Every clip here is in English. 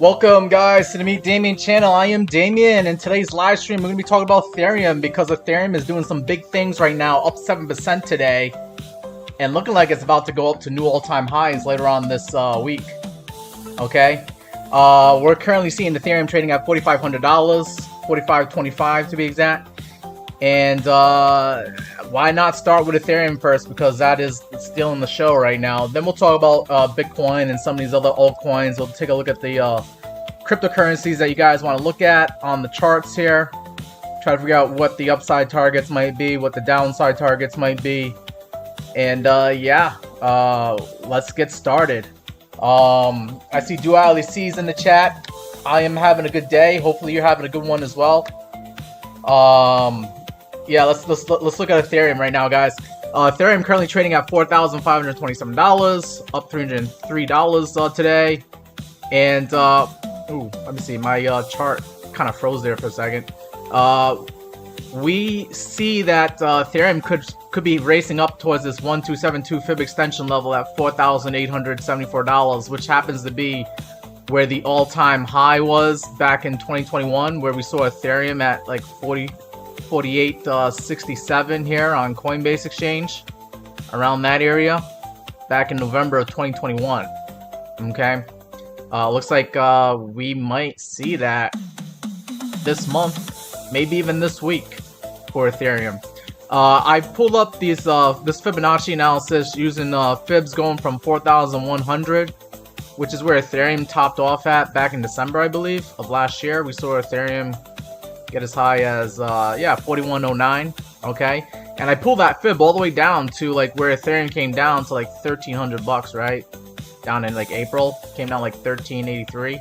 Welcome guys to the Meet Damien channel. I am Damien, and today's live stream we're going to be talking about Ethereum because Ethereum is doing some big things right now, up 7% today, and looking like it's about to go up to new all-time highs later on this week. Okay, we're currently seeing Ethereum trading at $4,500, $4,525 to be exact. And why not start with Ethereum first, because that is still in the show right now. Then we'll talk about Bitcoin and some of these other altcoins. We'll take a look at the cryptocurrencies that you guys want to look at on the charts here. Try to figure out what the upside targets might be, what the downside targets might be. And yeah, let's get started. I see Duality C's in the chat. I am having a good day. Hopefully you're having a good one as well. Yeah, let's look at Ethereum right now, guys. Ethereum currently trading at $4,527, up $303 today. And ooh, let me see, my chart kind of froze there for a second. We see that Ethereum could be racing up towards this 1272 fib extension level at $4,874, which happens to be where the all-time high was back in 2021, where we saw Ethereum at like 48.67 here on Coinbase Exchange, around that area, back in November of 2021. Okay, looks like we might see that this month, maybe even this week for Ethereum. I pulled up these this Fibonacci analysis using fibs going from 4,100, which is where Ethereum topped off at back in December, I believe, of last year. We saw Ethereum get as high as, yeah, 4109, okay? And I pulled that fib all the way down to, like, where Ethereum came down to, like, 1,300 bucks, right? Down in, like, April. Came down, like, 1,383,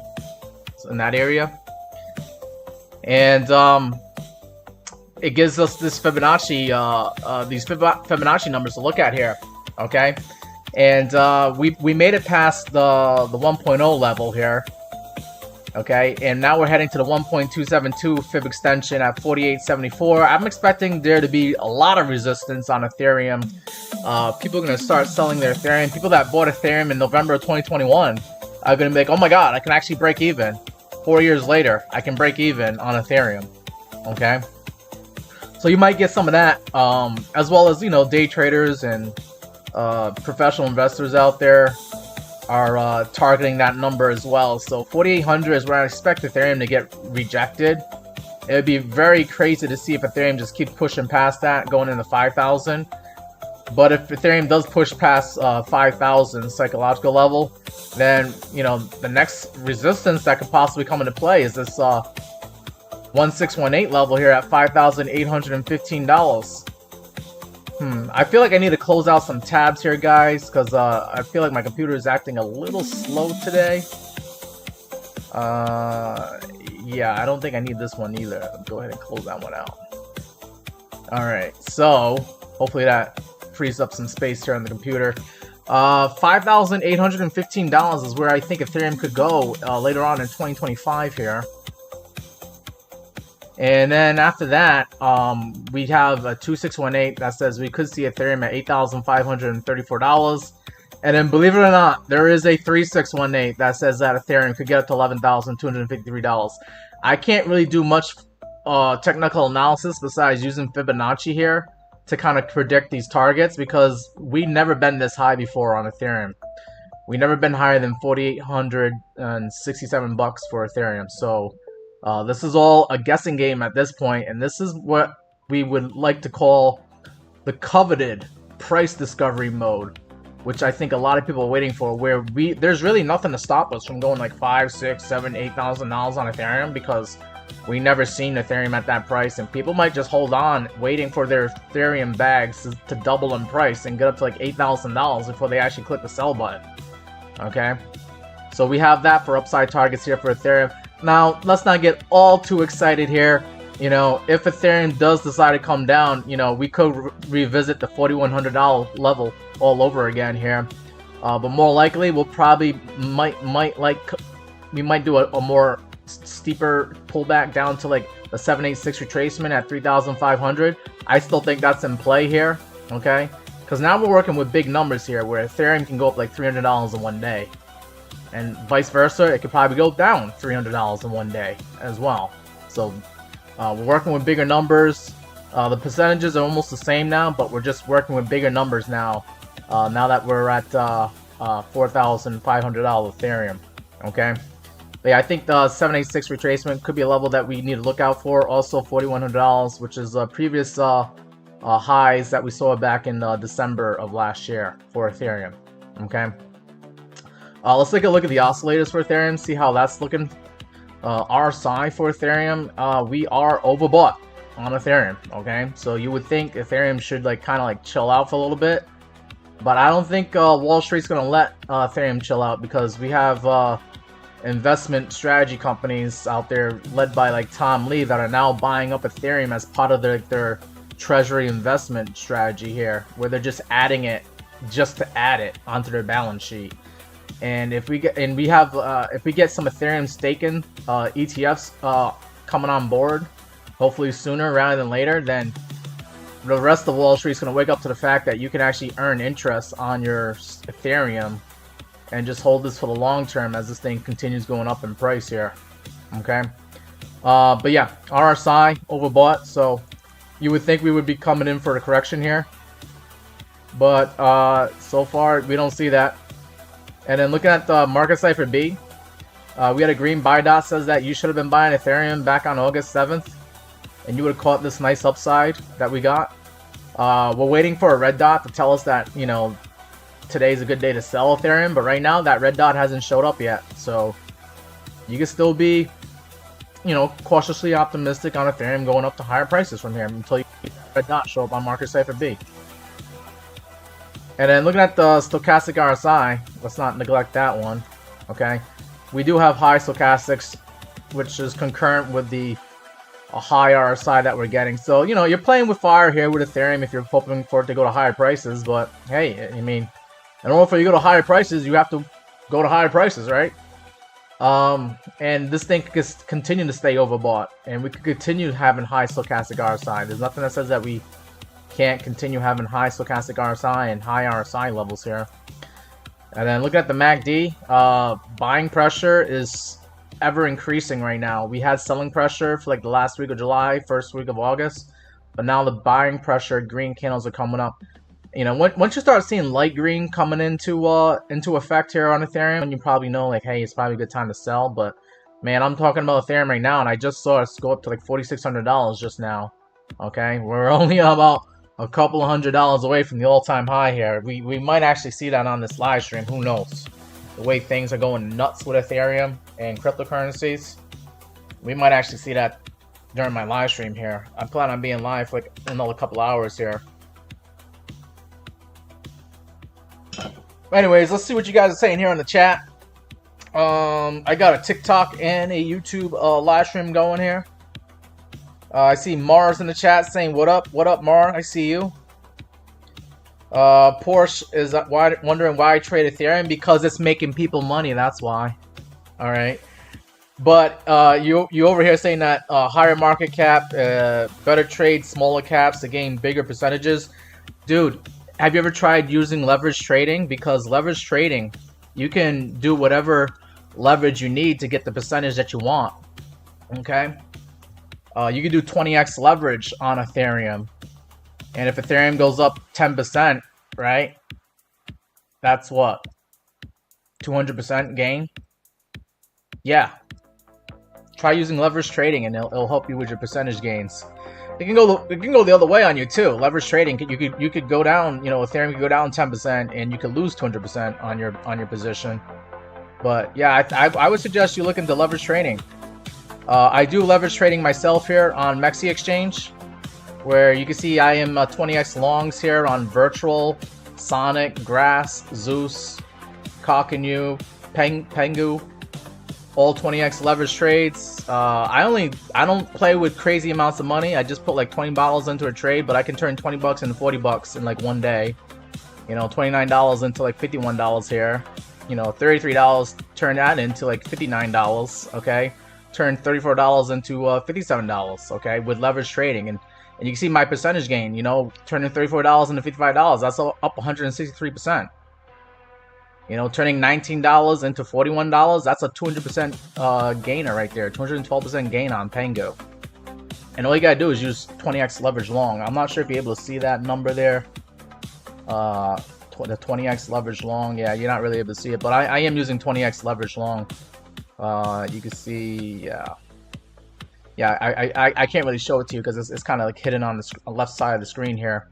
so in that area. And, it gives us this Fibonacci, these Fibonacci numbers to look at here, okay? And we made it past the 1.0 level here, okay? And now we're heading to the 1.272 fib extension at 48.74. I'm expecting there to be a lot of resistance on Ethereum. People are going to start selling their Ethereum. People that bought Ethereum in November of 2021 are going to be like, oh my god, I can actually break even. 4 years later, I can break even on Ethereum, okay? So you might get some of that, as well as, you know, day traders and professional investors out there are targeting that number as well. So 4,800 is where I expect Ethereum to get rejected. It would be very crazy to see if Ethereum just keeps pushing past that, going into 5,000. But if Ethereum does push past 5,000 psychological level, then, you know, the next resistance that could possibly come into play is this 1618 level here at $5,815. I feel like I need to close out some tabs here, guys, because I feel like my computer is acting a little slow today. Yeah, I don't think I need this one either. Let's go ahead and close that one out. Alright, so hopefully that frees up some space here on the computer. $5,815 is where I think Ethereum could go later on in 2025 here. And then after that, we have a 2618 that says we could see Ethereum at $8,534. And then, believe it or not, there is a 3618 that says that Ethereum could get up to $11,253. I can't really do much technical analysis besides using Fibonacci here to kind of predict these targets, because we've never been this high before on Ethereum. We've never been higher than 4,867 bucks for Ethereum. So this is all a guessing game at this point, and this is what we would like to call the coveted price discovery mode, which I think a lot of people are waiting for, where there's really nothing to stop us from going like $5,000, $6,000, $7,000, $8,000 on Ethereum, because we never seen Ethereum at that price, and people might just hold on waiting for their Ethereum bags to double in price and get up to like $8,000 before they actually click the sell button. Okay, so we have that for upside targets here for Ethereum. Now, let's not get all too excited here. You know, if Ethereum does decide to come down, you know, we could revisit the $4,100 level all over again here. But more likely, we'll probably might do a more steeper pullback down to like the 786 retracement at 3,500. I still think that's in play here, okay? Because now we're working with big numbers here, where Ethereum can go up like $300 in one day. and vice versa. It could probably go down $300 in one day as well. So we're working with bigger numbers. The percentages are almost the same now, but we're just working with bigger numbers now. Now that we're at $4,500 Ethereum. Okay. But yeah, I think the 786 retracement could be a level that we need to look out for. Also, $4,100, which is previous highs that we saw back in December of last year for Ethereum. Okay. Let's take a look at the oscillators for Ethereum, see how that's looking. RSI for Ethereum, we are overbought on Ethereum. Okay, so you would think Ethereum should kind of chill out for a little bit, but I don't think Wall Street's gonna let Ethereum chill out, because we have investment strategy companies out there led by Tom Lee that are now buying up Ethereum as part of their treasury investment strategy here, where they're just adding it just to add it onto their balance sheet. And if we get some Ethereum staking ETFs coming on board, hopefully sooner rather than later, then the rest of Wall Street's going to wake up to the fact that you can actually earn interest on your Ethereum and just hold this for the long term as this thing continues going up in price here. Okay, but yeah, RSI overbought, so you would think we would be coming in for a correction here, but so far we don't see that. And then looking at the market cipher B, we had a green buy dot, says that you should have been buying Ethereum back on August 7th, and you would have caught this nice upside that we got. We're waiting for a red dot to tell us that, today's a good day to sell Ethereum, but right now that red dot hasn't showed up yet. So you can still be, cautiously optimistic on Ethereum going up to higher prices from here until you see that red dot show up on market cipher B. And then looking at the stochastic RSI, let's not neglect that one. Okay, we do have high stochastics, which is concurrent with the high RSI that we're getting. So you're playing with fire here with Ethereum if you're hoping for it to go to higher prices. But hey, I mean, in order for you to go to higher prices, you have to go to higher prices, right? And this thing could continue to stay overbought, and we could continue having high stochastic RSI. There's nothing that says that we can't continue having high stochastic RSI and high RSI levels here. And then looking at the MACD, buying pressure is ever increasing right now. We had selling pressure for the last week of July, first week of August, but now the buying pressure, green candles are coming up. Once you start seeing light green coming into effect here on Ethereum, you probably know hey, it's probably a good time to sell. But man, I'm talking about Ethereum right now, and I just saw it go up to $4,600 just now. Okay, we're only about a couple of $100 away from the all-time high here. We might actually see that on this live stream. Who knows? The way things are going nuts with Ethereum and cryptocurrencies, we might actually see that during my live stream here. I plan on being live for another couple hours here. Anyways, let's see what you guys are saying here in the chat. I got a TikTok and a YouTube live stream going here. I see Mars in the chat saying, what up, Mar? I see you. Porsche is wondering why I trade Ethereum, because it's making people money. That's why. All right. But you over here saying that higher market cap, better trade smaller caps to gain bigger percentages. Dude, have you ever tried using leverage trading? Because leverage trading, you can do whatever leverage you need to get the percentage that you want. Okay. You can do 20x leverage on Ethereum. And if Ethereum goes up 10%, right? That's what? 200% gain? Yeah. Try using leverage trading and it'll help you with your percentage gains. It can go the other way on you too. Leverage trading, you could go down, Ethereum could go down 10% and you could lose 200% on your position. But yeah, I would suggest you look into leverage trading. I do leverage trading myself here on Mexi Exchange, where you can see I am 20x longs here on Virtual, Sonic, Grass, Zeus, Cockanu, Pengu, all 20x leverage trades. I don't play with crazy amounts of money. I just put $20 into a trade, but I can turn 20 bucks into 40 bucks in one day. $29 into $51 here. $33, turn that into $59, okay? Turn $34 into $57, okay, with leverage trading, and you can see my percentage gain, turning $34 into $55. That's up 163%. You know, turning $19 into $41, that's a 200% gainer right there. 212% gain on Pango. And all you gotta do is use 20x leverage long. I'm not sure if you're able to see that number there. The 20x leverage long. Yeah, you're not really able to see it, but I am using 20x leverage long. You can see, I can't really show it to you because it's kind of like hidden on the left side of the screen here.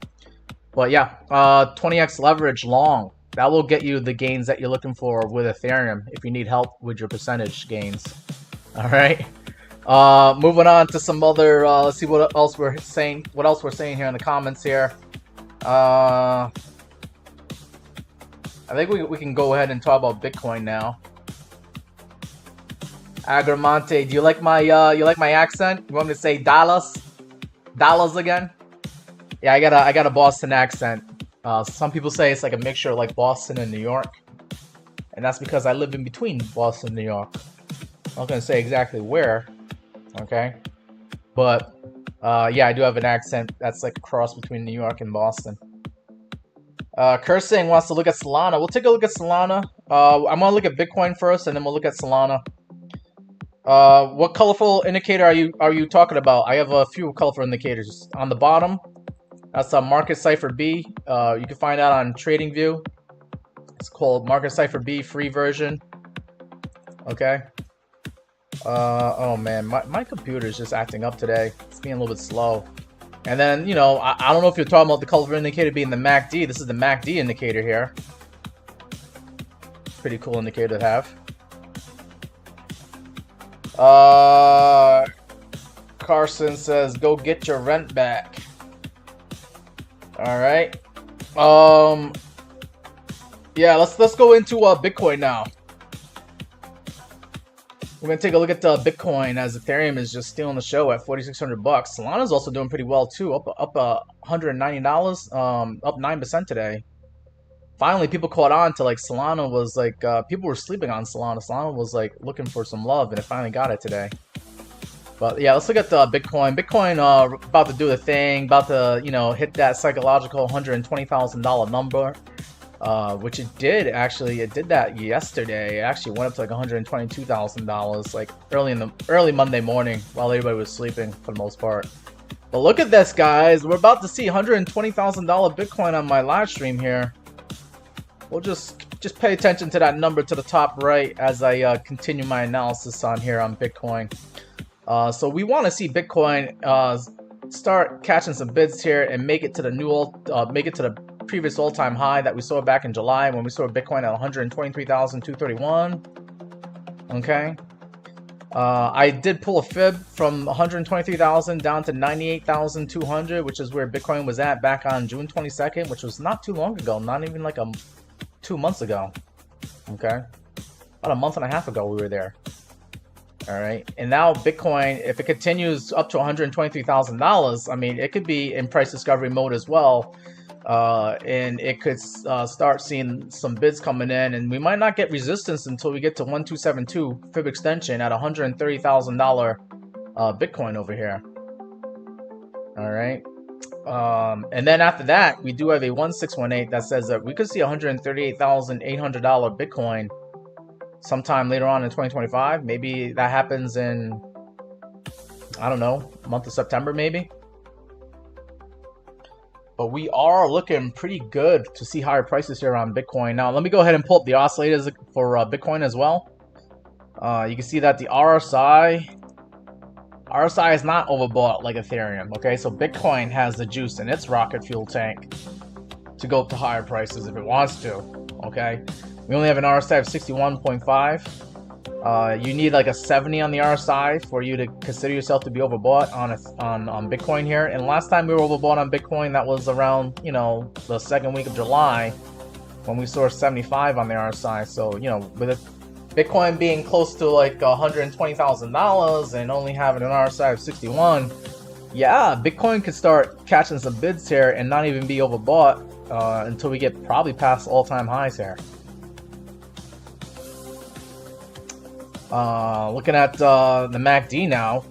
But yeah, 20x leverage long. That will get you the gains that you're looking for with Ethereum if you need help with your percentage gains. All right. Moving on to some other. Let's see what else we're saying. What else we're saying here in the comments here. I think we can go ahead and talk about Bitcoin now. Agramante, do you like my accent? You want me to say Dallas again? Yeah, I got a Boston accent. Some people say it's like a mixture of like Boston and New York, and that's because I live in between Boston and New York. I'm not gonna say exactly where, okay? But yeah, I do have an accent that's like a cross between New York and Boston. Cursing wants to look at Solana. We'll take a look at Solana. I'm gonna look at Bitcoin first, and then we'll look at Solana. What colorful indicator are you talking about? I have a few colorful indicators on the bottom. That's a Market Cipher B. You can find that on TradingView. It's called Market Cipher B, free version. Okay. Oh man, my computer is just acting up today. It's being a little bit slow. And then, you know, I don't know if you're talking about the colorful indicator being the MACD. This is the MACD indicator here. Pretty cool indicator to have. Carson says, go get your rent back. All right. Yeah, let's go into Bitcoin now. We're gonna take a look at Bitcoin as Ethereum is just stealing the show at 4,600 bucks. Solana's also doing pretty well too, up $190, up 9% today. Finally, people caught on to like Solana was like people were sleeping on Solana. Solana was like looking for some love, and it finally got it today. But yeah, let's look at the Bitcoin. Bitcoin about to do the thing, about to, you know, hit that psychological $120,000 number, which it did actually. It did that yesterday. It actually went up to like $122,000, like early Monday morning while everybody was sleeping for the most part. But look at this, guys. We're about to see $120,000 Bitcoin on my live stream here. We'll just pay attention to that number to the top right as I continue my analysis on here on Bitcoin. So we want to see Bitcoin start catching some bids here and make it to the the previous all-time high that we saw back in July when we saw Bitcoin at 123,231. Okay. I did pull a fib from 123,000 down to 98,200, which is where Bitcoin was at back on June 22nd, which was not too long ago, not even like 2 months ago. Okay. About a month and a half ago we were there. All right, and now Bitcoin, if it continues up to $123,000, I mean, it could be in price discovery mode as well, and it could start seeing some bids coming in, and we might not get resistance until we get to 1272 fib extension at $130,000 Bitcoin over here. All right, and then after that, we do have a 1618 that says that we could see $138,800 Bitcoin sometime later on in 2025. Maybe that happens in, I don't know, month of September maybe. But we are looking pretty good to see higher prices here on Bitcoin. Now, let me go ahead and pull up the oscillators for Bitcoin as well. You can see that the RSI is not overbought like Ethereum, okay? So Bitcoin has the juice in its rocket fuel tank to go up to higher prices if it wants to, okay? We only have an RSI of 61.5. You need like a 70 on the RSI for you to consider yourself to be overbought on Bitcoin here. And last time we were overbought on Bitcoin, that was around, you know, the second week of July when we saw 75 on the RSI. So, you know, with Bitcoin being close to like $120,000 and only having an RSI of 61, yeah, Bitcoin could start catching some bids here and not even be overbought until we get probably past all-time highs here. Looking at the MACD now,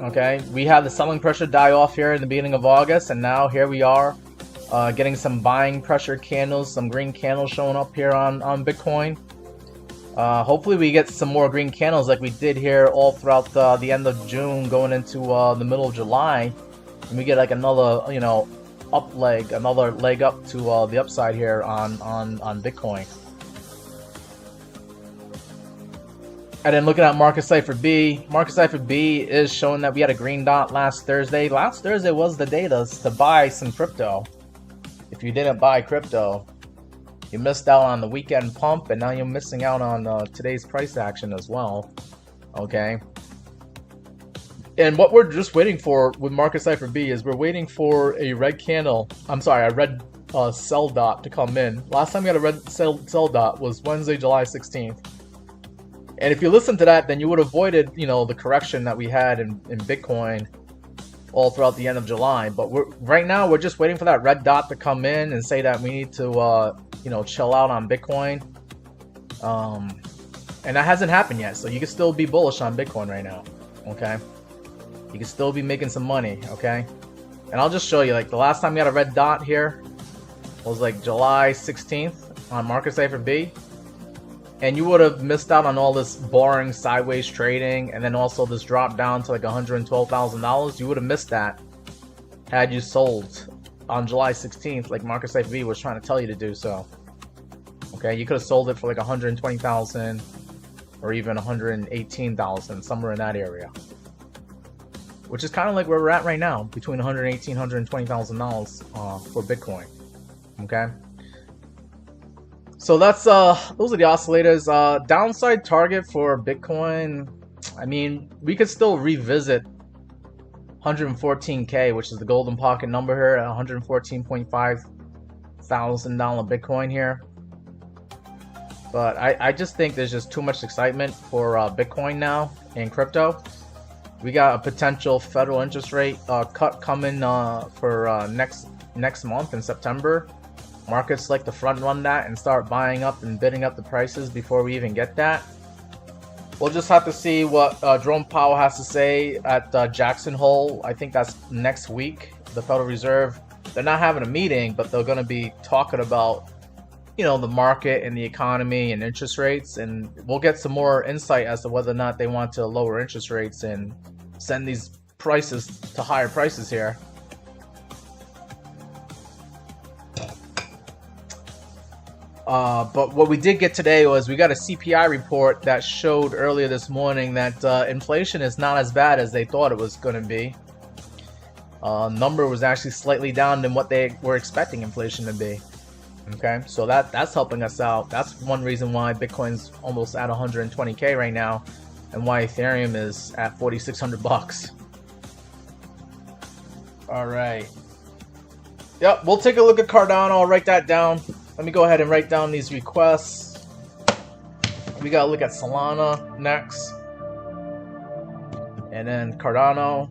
okay, we had the selling pressure die off here in the beginning of August, and now here we are Getting some buying pressure candles, some green candles showing up here on Bitcoin. Hopefully we get some more green candles like we did here all throughout the end of June going into the middle of July. And we get like another, another leg up to the upside here on Bitcoin. And then looking at Market Cipher B, Market Cipher B is showing that we had a green dot last Thursday. Last Thursday was the day to buy some crypto. If you didn't buy crypto, you missed out on the weekend pump, and now you're missing out on today's price action as well. Okay. And what we're just waiting for with Market Cipher B is we're waiting for a red candle. I'm sorry, a red sell dot to come in. Last time we had a red sell dot was Wednesday, July 16th. And if you listen to that, then you would have avoided, the correction that we had in Bitcoin all throughout the end of July. But right now we're just waiting for that red dot to come in and say that we need to, chill out on Bitcoin. And that hasn't happened yet, so you can still be bullish on Bitcoin right now. Okay, you can still be making some money. Okay, and I'll just show you. Like the last time we had a red dot here was like July 16th on Market Cipher B. And you would have missed out on all this boring sideways trading, and then also this drop down to like $112,000. You would have missed that had you sold on July 16th, like Market Cipher B was trying to tell you to do so. Okay, you could have sold it for like 120,000 or even 118,000, somewhere in that area. Which is kind of like where we're at right now, between $118,000 $120,000 for Bitcoin. Okay. So that's those are the oscillators. Downside target for Bitcoin, I mean, we could still revisit 114K, which is the golden pocket number here, at $114.5 thousand Bitcoin here. But I just think there's just too much excitement for Bitcoin now and crypto. We got a potential federal interest rate cut coming for next month in September. Markets like to front run that and start buying up and bidding up the prices before we even get that. We'll just have to see what Jerome Powell has to say at Jackson Hole. I think that's next week. The Federal Reserve, they're not having a meeting, but they're going to be talking about, the market and the economy and interest rates. And we'll get some more insight as to whether or not they want to lower interest rates and send these prices to higher prices here. But what we did get today was we got a CPI report that showed earlier this morning that inflation is not as bad as they thought it was going to be. Number was actually slightly down than what they were expecting inflation to be. Okay, so that's helping us out. That's one reason why Bitcoin's almost at 120K right now, and why Ethereum is at $4,600. All right. Yep, we'll take a look at Cardano. I'll write that down. Let me go ahead and write down these requests. We gotta look at Solana next. And then Cardano.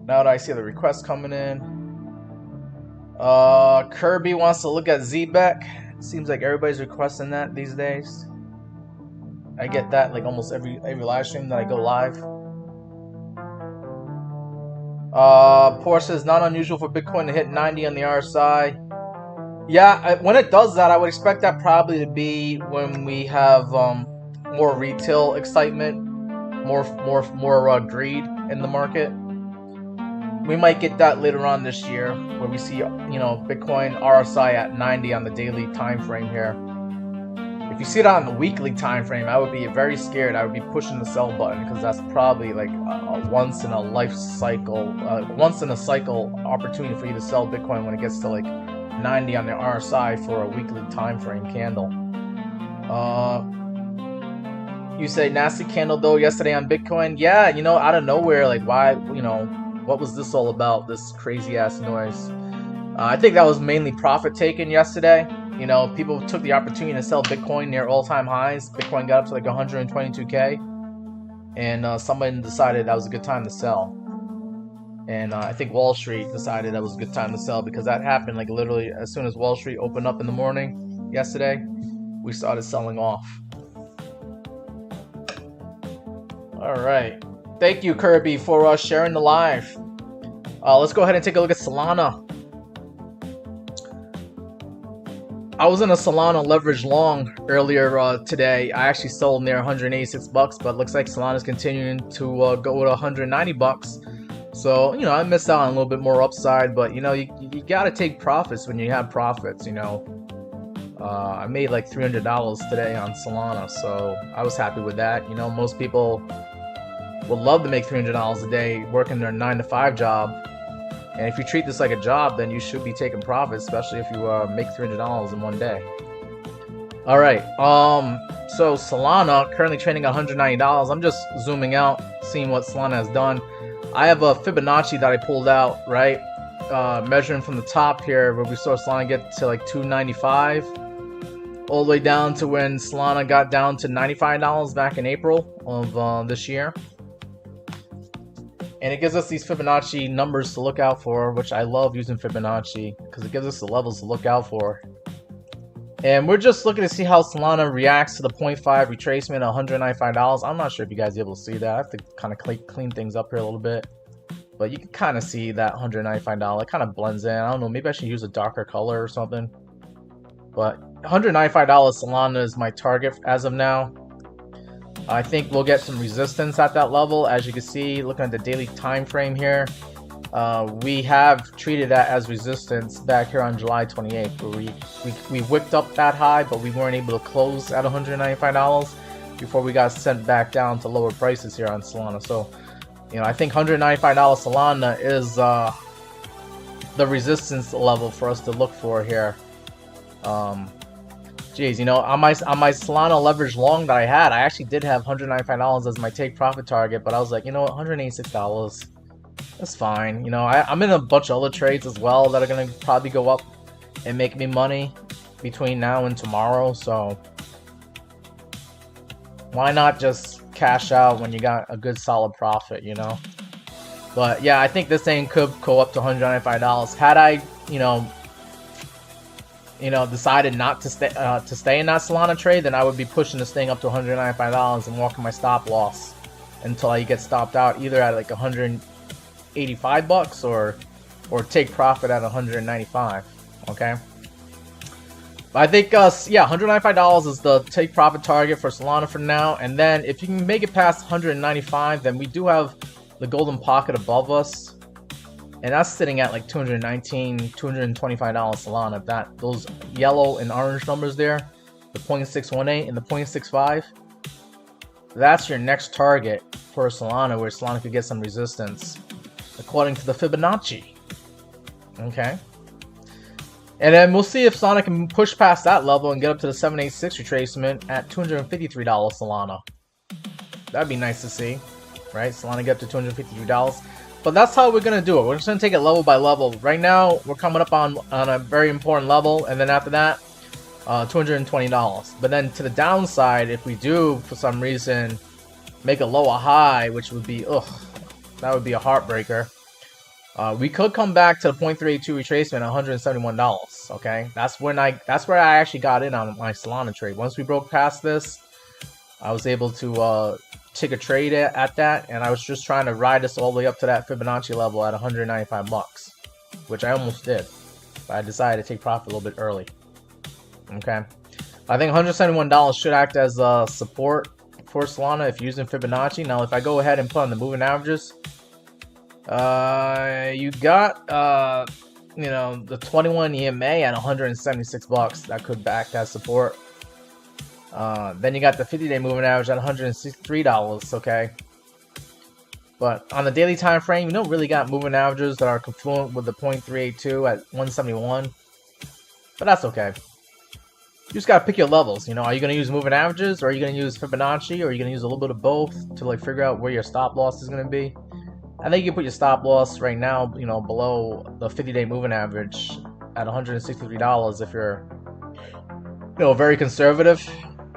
Now that I see the requests coming in. Kirby wants to look at ZBEC. Seems like everybody's requesting that these days. I get that like almost every live stream that I go live. Porsche says not unusual for Bitcoin to hit 90 on the RSI. Yeah, when it does that, I would expect that probably to be when we have more retail excitement, more greed in the market. We might get that later on this year, where we see Bitcoin RSI at 90 on the daily time frame here. If you see it on the weekly time frame, I would be very scared. I would be pushing the sell button, because that's probably like a once in a cycle opportunity for you to sell Bitcoin when it gets to like 90 on the RSI for a weekly time frame candle. You say nasty candle though yesterday on Bitcoin. Yeah, out of nowhere, like why, what was this all about, this crazy ass noise? I think that was mainly profit taken yesterday. People took the opportunity to sell Bitcoin near all-time highs. Bitcoin got up to like 122K, and somebody decided that was a good time to sell. And I think Wall Street decided that was a good time to sell, because that happened like literally as soon as Wall Street opened up in the morning yesterday, we started selling off. All right. Thank you, Kirby, for sharing the live. Let's go ahead and take a look at Solana. I was in a Solana leverage long earlier today. I actually sold near 186 bucks, but looks like Solana's continuing to go to 190 bucks. So, you know, I missed out on a little bit more upside, but, you know, you got to take profits when you have profits, you know. I made like $300 today on Solana, so I was happy with that. You know, most people would love to make $300 a day working their 9-to-5 job. And if you treat this like a job, then you should be taking profits, especially if you make $300 in one day. All right, so Solana currently trading at $190. I'm just zooming out, seeing what Solana has done. I have a Fibonacci that I pulled out, right? Measuring from the top here, where we saw Solana get to like 295, all the way down to when Solana got down to $95 back in April of this year. And it gives us these Fibonacci numbers to look out for, which I love using Fibonacci because it gives us the levels to look out for. And we're just looking to see how Solana reacts to the 0.5 retracement at $195. I'm not sure if you guys are able to see that. I have to kind of clean things up here a little bit. But you can kind of see that $195. It kind of blends in. I don't know, maybe I should use a darker color or something. But $195 Solana is my target as of now. I think we'll get some resistance at that level. As you can see, looking at the daily time frame here, we have treated that as resistance back here on July 28th, where we wicked up that high, but we weren't able to close at $195 before we got sent back down to lower prices here on Solana. So, you know, I think $195 Solana is the resistance level for us to look for here. Geez, you know, on my Solana leverage long that I had, I actually did have $195 as my take profit target, but I was like, you know what, $186, that's fine. You know, I'm in a bunch of other trades as well that are gonna probably go up and make me money between now and tomorrow, so why not just cash out when you got a good solid profit, you know? But yeah, I think this thing could go up to $195. Had I, you know, decided not to stay in that Solana trade, then I would be pushing this thing up to $195 and walking my stop loss until I get stopped out either at like 185 bucks or take profit at 195. Okay, but I think yeah, $195 is the take profit target for Solana for now, and then if you can make it past 195, then we do have the golden pocket above us. And that's sitting at like $219, $225 Solana. That those yellow and orange numbers there, the 0.618 and the 0.65, that's your next target for Solana, where Solana could get some resistance, according to the Fibonacci. Okay. And then we'll see if Solana can push past that level and get up to the 786 retracement at $253 Solana. That'd be nice to see, right? Solana get up to $253. But that's how we're going to do it. We're just going to take it level by level. Right now, we're coming up on a very important level. And then after that, $220. But then to the downside, if we do, for some reason, make a lower high, which would be, that would be a heartbreaker. We could come back to the 0.382 retracement at $171. Okay? That's where I actually got in on my Solana trade. Once we broke past this, I was able to take a trade at that, and I was just trying to ride this all the way up to that Fibonacci level at 195 bucks, which I almost did, but I decided to take profit a little bit early. Okay, I think $171 should act as support for Solana if you're using Fibonacci. Now, if I go ahead and put on the moving averages, you got you know, the 21 EMA at 176 bucks that could act as support. Then you got the 50-day moving average at $163, okay? But on the daily time frame, you don't really got moving averages that are confluent with the 0.382 at 171. But that's okay. You just gotta pick your levels, you know? Are you gonna use moving averages, or are you gonna use Fibonacci, or are you gonna use a little bit of both to like figure out where your stop loss is gonna be? I think you can put your stop loss right now, you know, below the 50-day moving average at $163 if you're, you know, very conservative.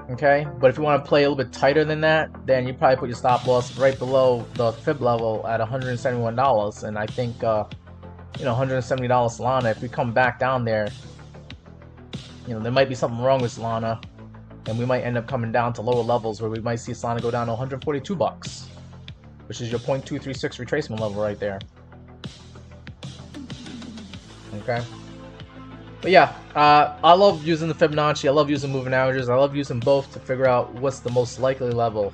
Okay, but if you want to play a little bit tighter than that, then you probably put your stop loss right below the fib level at $171. And I think, you know, $170 Solana, if we come back down there, you know, there might be something wrong with Solana, and we might end up coming down to lower levels where we might see Solana go down to 142 bucks, which is your 0.236 retracement level right there. Okay. But yeah, I love using the Fibonacci. I love using moving averages. I love using both to figure out what's the most likely level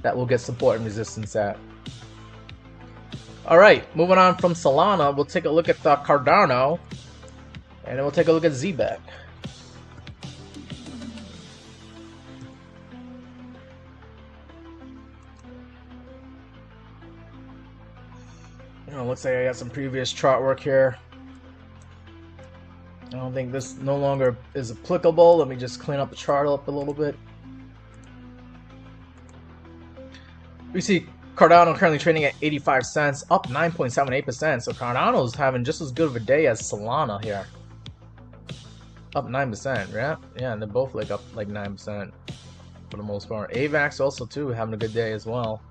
that will get support and resistance at. Alright, moving on from Solana, we'll take a look at the Cardano, and then we'll take a look at ZBET. Looks like I got some previous chart work here. I don't think this no longer is applicable. Let me just clean up the chart up a little bit. We see Cardano currently trading at 85 cents, up 9.78%. So Cardano's having just as good of a day as Solana here. Up 9%, right? Yeah, they're both like up like 9% for the most part. AVAX also too having a good day as well.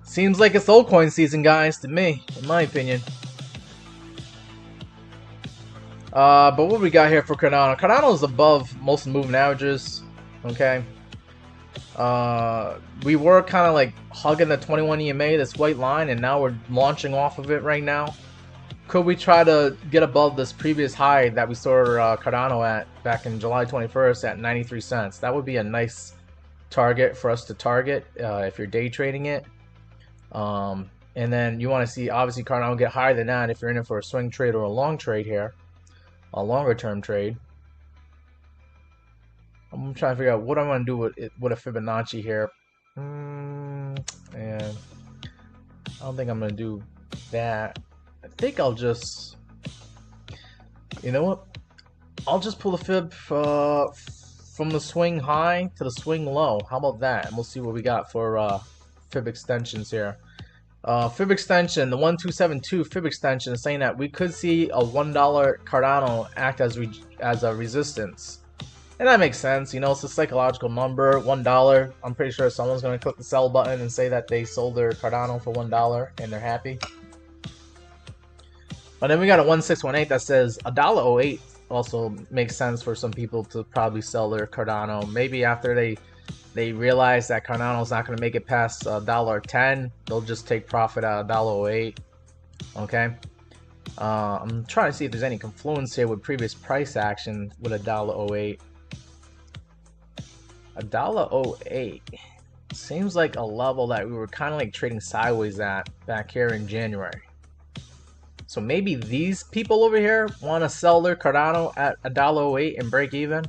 Seems like it's altcoin season, guys, to me, in my opinion. But what we got here for Cardano? Cardano is above most moving averages. Okay. We were kind of like hugging the 21 EMA, this white line, and now we're launching off of it right now. Could we try to get above this previous high that we saw Cardano at back in July 21st at 93 cents? That would be a nice target for us to target if you're day trading it. And then you want to see obviously Cardano get higher than that if you're in it for a swing trade or a long trade here, a longer term trade. I'm trying to figure out what I'm going to do with a Fibonacci here. And I don't think I'm going to do that. I think I'll just, you know what? I'll just pull the Fib from the swing high to the swing low. How about that? And we'll see what we got for Fib extensions here. Fib extension, the 1272 Fib extension is saying that we could see a $1 Cardano act as a resistance. And that makes sense, you know, it's a psychological number, $1. I'm pretty sure someone's going to click the sell button and say that they sold their Cardano for $1 and they're happy. But then we got a 1618 that says $1.08 also makes sense for some people to probably sell their Cardano. Maybe after they realize that Cardano's not going to make it past $1.10, they'll just take profit at $1.08. Okay. I'm trying to see if there's any confluence here with previous price action with $1.08. $1.08 seems like a level that we were kind of like trading sideways at back here in January. So maybe these people over here want to sell their Cardano at $1.08 and break even.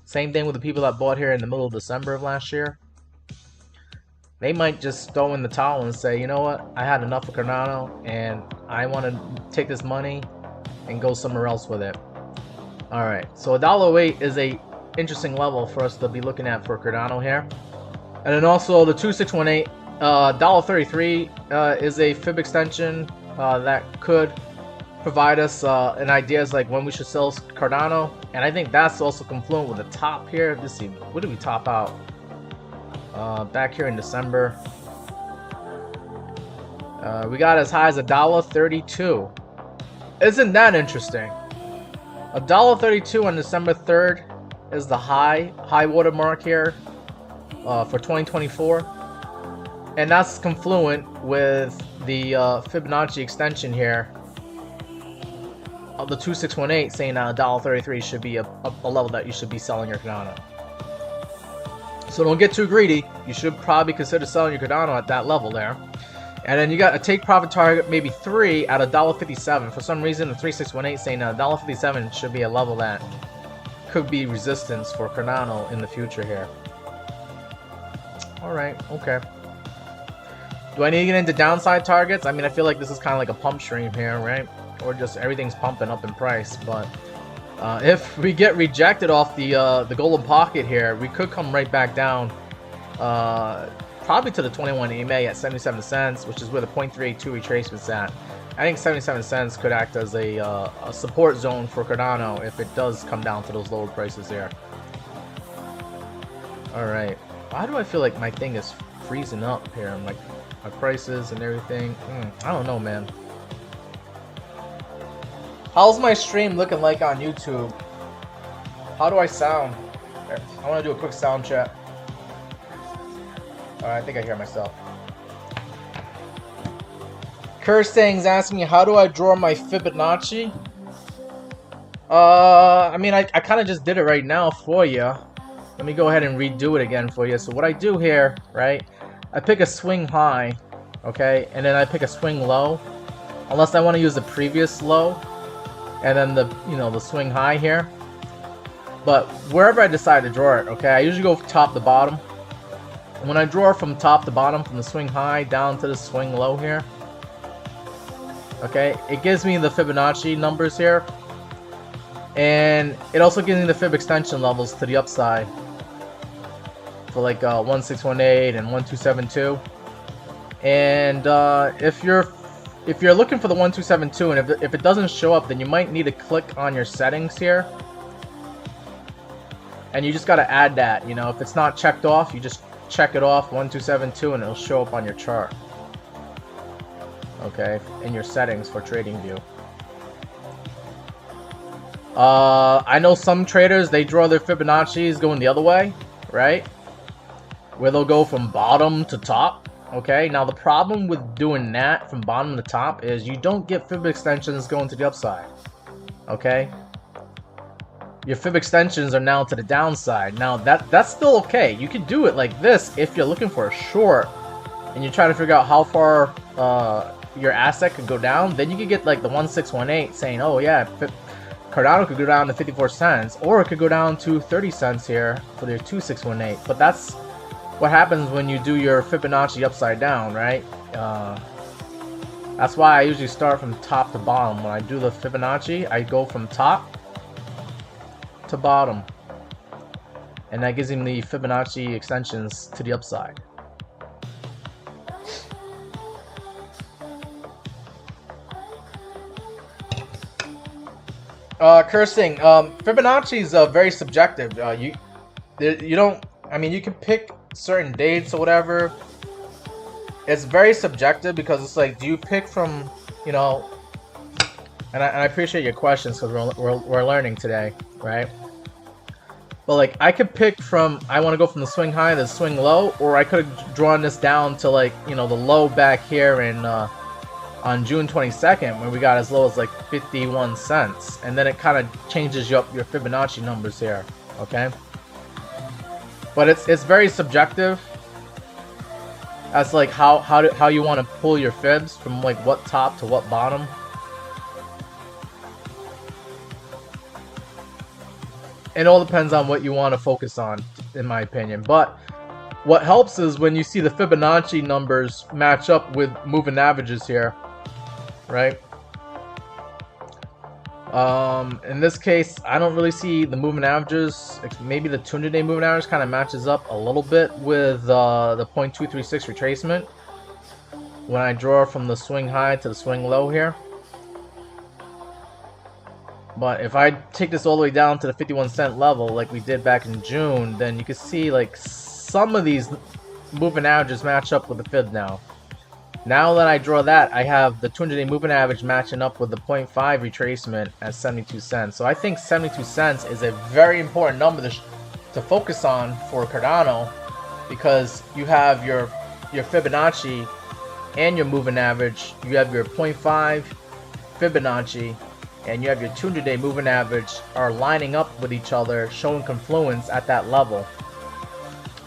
Same thing with the people that bought here in the middle of December of last year. They might just throw in the towel and say, you know what, I had enough of Cardano and I want to take this money and go somewhere else with it. Alright, so $1.08 is a interesting level for us to be looking at for Cardano here. And then also the 2618, $1.33 is a Fib extension that could provide us an ideas like when we should sell Cardano. And I think that's also confluent with the top here. Let's see, what did we top out? Back here in December. We got as high as $1.32. Isn't that interesting? $1.32 on December 3rd is the high water mark here for 2024. And that's confluent with the Fibonacci extension here of the 2618 saying that $1.33 should be a level that you should be selling your Cardano. So don't get too greedy. You should probably consider selling your Cardano at that level there. And then you got a take profit target, maybe 3 at $1.57. For some reason, the 3618 saying that $1.57 should be a level that could be resistance for Cardano in the future here. Alright, okay. Do I need to get into downside targets? I mean, I feel like this is kind of like a pump stream here, right? Or just everything's pumping up in price. But if we get rejected off the golden pocket here, we could come right back down probably to the 21 EMA at 77 cents, which is where the 0.382 retracement's at. I think 77 cents could act as a support zone for Cardano if it does come down to those lower prices there. Alright. Why do I feel like my thing is freezing up here? I'm like, my prices and everything. I don't know, man. How's my stream looking like on YouTube? How do I sound? I want to do a quick sound check. Alright, I think I hear myself. Kursang's asking me, how do I draw my Fibonacci? I mean, I kind of just did it right now for you. Let me go ahead and redo it again for you. So what I do here, right, I pick a swing high, okay, and then I pick a swing low, unless I want to use the previous low, and then the, you know, the swing high here. But wherever I decide to draw it, okay, I usually go top to bottom. When I draw from top to bottom, from the swing high down to the swing low here, okay, it gives me the Fibonacci numbers here. And it also gives me the fib extension levels to the upside for like 1618 and 1272. And if you're looking for the 1272 and if it doesn't show up, then you might need to click on your settings here. And you just got to add that, you know, if it's not checked off, you just check it off, 1272, and it'll show up on your chart. Okay, in your settings for TradingView. I know some traders, they draw their Fibonacci's going the other way, right? Where they'll go from bottom to top, okay? Now the problem with doing that from bottom to top is you don't get fib extensions going to the upside, okay? Your fib extensions are now to the downside. Now that's still okay. You can do it like this if you're looking for a short and you're trying to figure out how far your asset could go down. Then you could get like the 1618 saying, oh yeah, Cardano could go down to 54 cents, or it could go down to 30 cents here for their 2618. But that's what happens when you do your Fibonacci upside down, right? That's why I usually start from top to bottom. When I do the Fibonacci, I go from top to bottom, and that gives him the Fibonacci extensions to the upside. Cursing. Fibonacci is very subjective. You don't. I mean, you can pick certain dates or whatever. It's very subjective because it's like, do you pick from, you know? And I appreciate your questions because we're learning today, right? But like, I could pick from, I want to go from the swing high to the swing low, or I could have drawn this down to like, you know, the low back here in on June 22nd, when we got as low as like 51 cents, and then it kind of changes up your Fibonacci numbers here, okay? But it's very subjective as like how you want to pull your fibs from like what top to what bottom. It all depends on what you want to focus on, in my opinion. But what helps is when you see the Fibonacci numbers match up with moving averages here, right? In this case, I don't really see the moving averages. Maybe the 200-day moving average kind of matches up a little bit with the 0.236 retracement when I draw from the swing high to the swing low here. But if I take this all the way down to the 51 cent level like we did back in June, then you can see like some of these moving averages match up with the fib now. Now that I draw that, I have the 200-day moving average matching up with the 0.5 retracement at 72 cents. So I think 72 cents is a very important number to focus on for Cardano, because you have your Fibonacci and your moving average. You have your 0.5 Fibonacci and you have your 200-day moving average are lining up with each other, showing confluence at that level.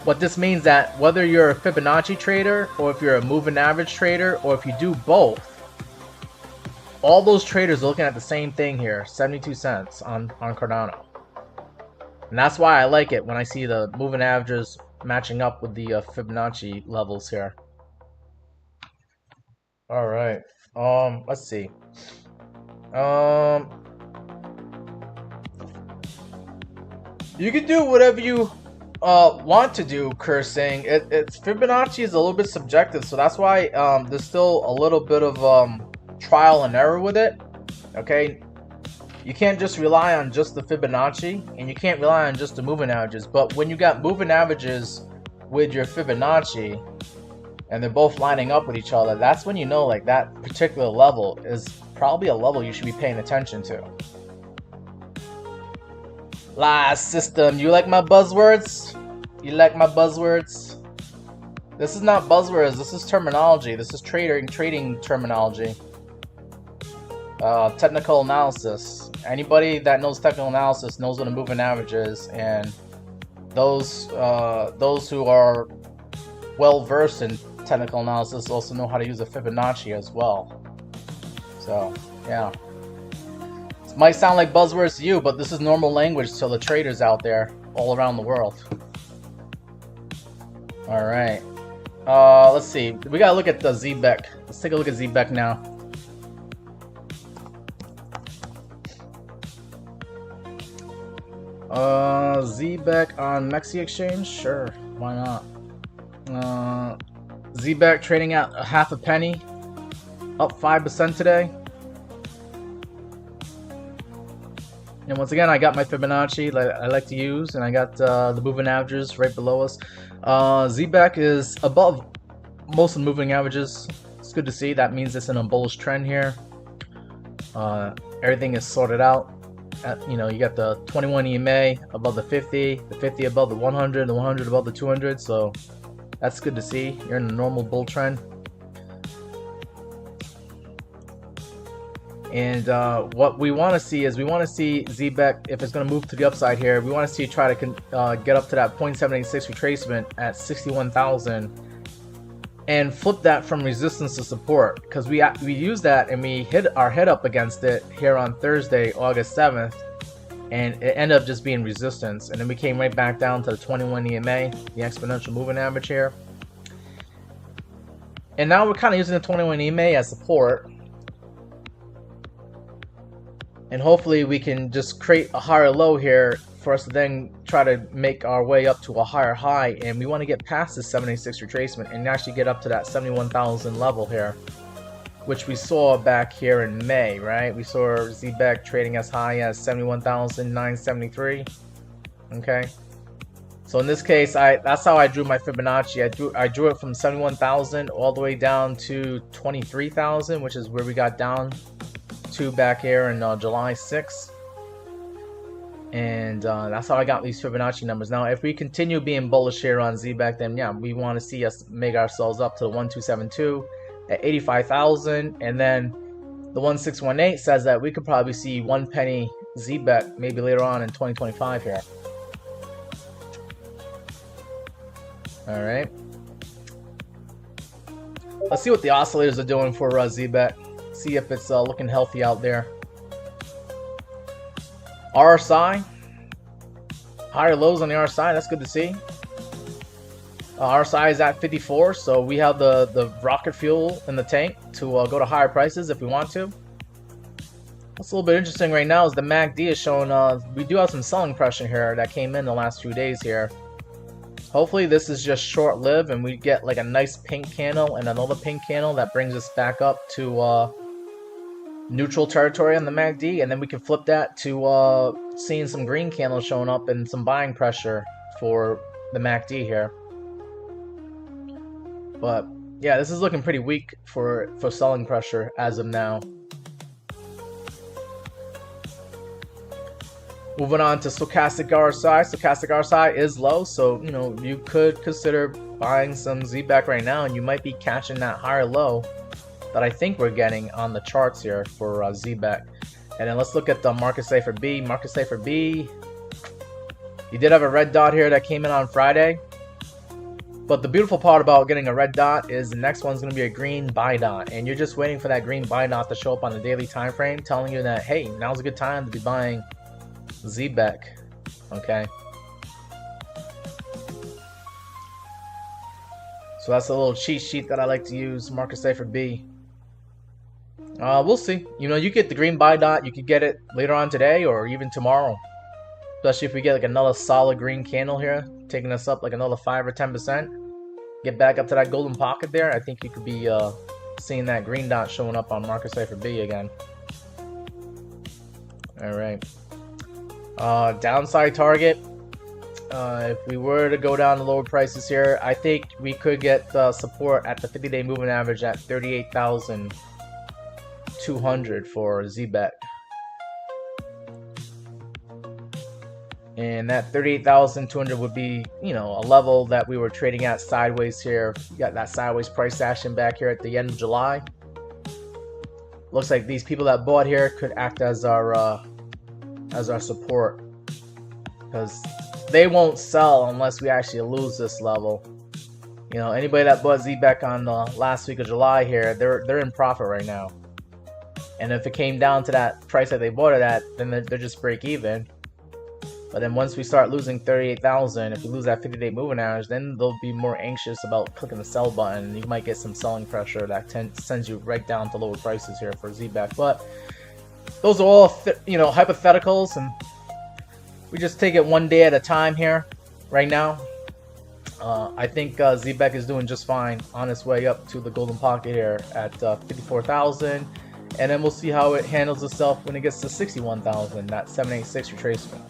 What this means that whether you're a Fibonacci trader, or if you're a moving average trader, or if you do both, all those traders are looking at the same thing here, 72 cents on Cardano. And that's why I like it when I see the moving averages matching up with the Fibonacci levels here. All right. Let's see. You can do whatever you want to do, Cursing. It's Fibonacci is a little bit subjective, so that's why there's still a little bit of trial and error with it. Okay, you can't just rely on just the Fibonacci, and you can't rely on just the moving averages. But when you got moving averages with your Fibonacci, and they're both lining up with each other, that's when you know like that particular level is probably a level you should be paying attention to. Last system, you like my buzzwords? You like my buzzwords? This is not buzzwords. This is terminology. This is trading terminology. Technical analysis. Anybody that knows technical analysis knows what a moving average is, and those who are well versed in technical analysis also know how to use a Fibonacci as well. So yeah, it might sound like buzzwords to you, but this is normal language to the traders out there all around the world. All right, let's see. We gotta look at the ZBEC. Let's take a look at ZBEC now. ZBEC on Mexi Exchange? Sure, why not? ZBEC trading at a half a penny, up 5% today. And once again, I got my Fibonacci that I like to use, and I got the moving averages right below us. ZBEC is above most of the moving averages. It's good to see. That means it's in a bullish trend here. Everything is sorted out. You know, you got the 21 EMA above the 50 above the 100, the 100 above the 200, so that's good to see. You're in a normal bull trend. And what we want to see is, we want to see ZBEC, if it's going to move to the upside here, we want to see try to get up to that 0.786 retracement at 61,000 and flip that from resistance to support, because we used that and we hit our head up against it here on Thursday, August 7th, and it ended up just being resistance, and then we came right back down to the 21 EMA, the exponential moving average here, and now we're kind of using the 21 EMA as support, and hopefully we can just create a higher low here for us to then try to make our way up to a higher high. And we want to get past the 76 retracement and actually get up to that 71,000 level here, which we saw back here in May, right? We saw ZBEC trading as high as 71,973. Okay, so in this case, that's how I drew my Fibonacci. I drew it from 71,000 all the way down to 23,000, which is where we got down to back here in July 6th. And that's how I got these Fibonacci numbers. Now, if we continue being bullish here on ZBEC, then yeah, we want to see us make ourselves up to the 1272 at 85,000, and then the 1618 says that we could probably see 1 penny ZBEC maybe later on in 2025 here. All right, let's see what the oscillators are doing for ZBEC. See if it's looking healthy out there. RSI, higher lows on the RSI, that's good to see. RSI is at 54, so we have the rocket fuel in the tank to go to higher prices if we want to. What's a little bit interesting right now is the MACD is showing we do have some selling pressure here that came in the last few days here. Hopefully this is just short-lived and we get like a nice pink candle and another pink candle that brings us back up to neutral territory on the MACD, and then we can flip that to seeing some green candles showing up and some buying pressure for the MACD here. But yeah, this is looking pretty weak for selling pressure as of now. Moving on to stochastic RSI. Stochastic RSI is low, so you know, you could consider buying some ZBEC right now, and you might be catching that higher low that I think we're getting on the charts here for ZBEC. And then let's look at the market safer B. Market safer B, you did have a red dot here that came in on Friday, but the beautiful part about getting a red dot is the next one's going to be a green buy dot, and you're just waiting for that green buy dot to show up on the daily time frame, telling you that hey, now's a good time to be buying ZBEC. Okay, so that's a little cheat sheet that I like to use, market safer B. We'll see. You know, you get the green buy dot, you could get it later on today or even tomorrow. Especially if we get like another solid green candle here, taking us up like another 5 or 10%. Get back up to that golden pocket there. I think you could be seeing that green dot showing up on market safer B again. All right. Downside target. If we were to go down to lower prices here, I think we could get support at the 50-day moving average at 38,200 for ZBEC. And that 38,200 would be, you know, a level that we were trading at sideways here. You got that sideways price action back here at the end of July. Looks like these people that bought here could act as our support, because they won't sell unless we actually lose this level. You know, anybody that bought ZBEC on the last week of July here, they're in profit right now. And if it came down to that price that they bought it at, then they're just break even. But then once we start losing 38,000, if we lose that 50-day moving average, then they'll be more anxious about clicking the sell button. You might get some selling pressure that sends you right down to lower prices here for ZBEC. But those are all, you know, hypotheticals, and we just take it one day at a time here right now. I think ZBEC is doing just fine on its way up to the golden pocket here at 54,000. And then we'll see how it handles itself when it gets to 61,000, that 786 retracement.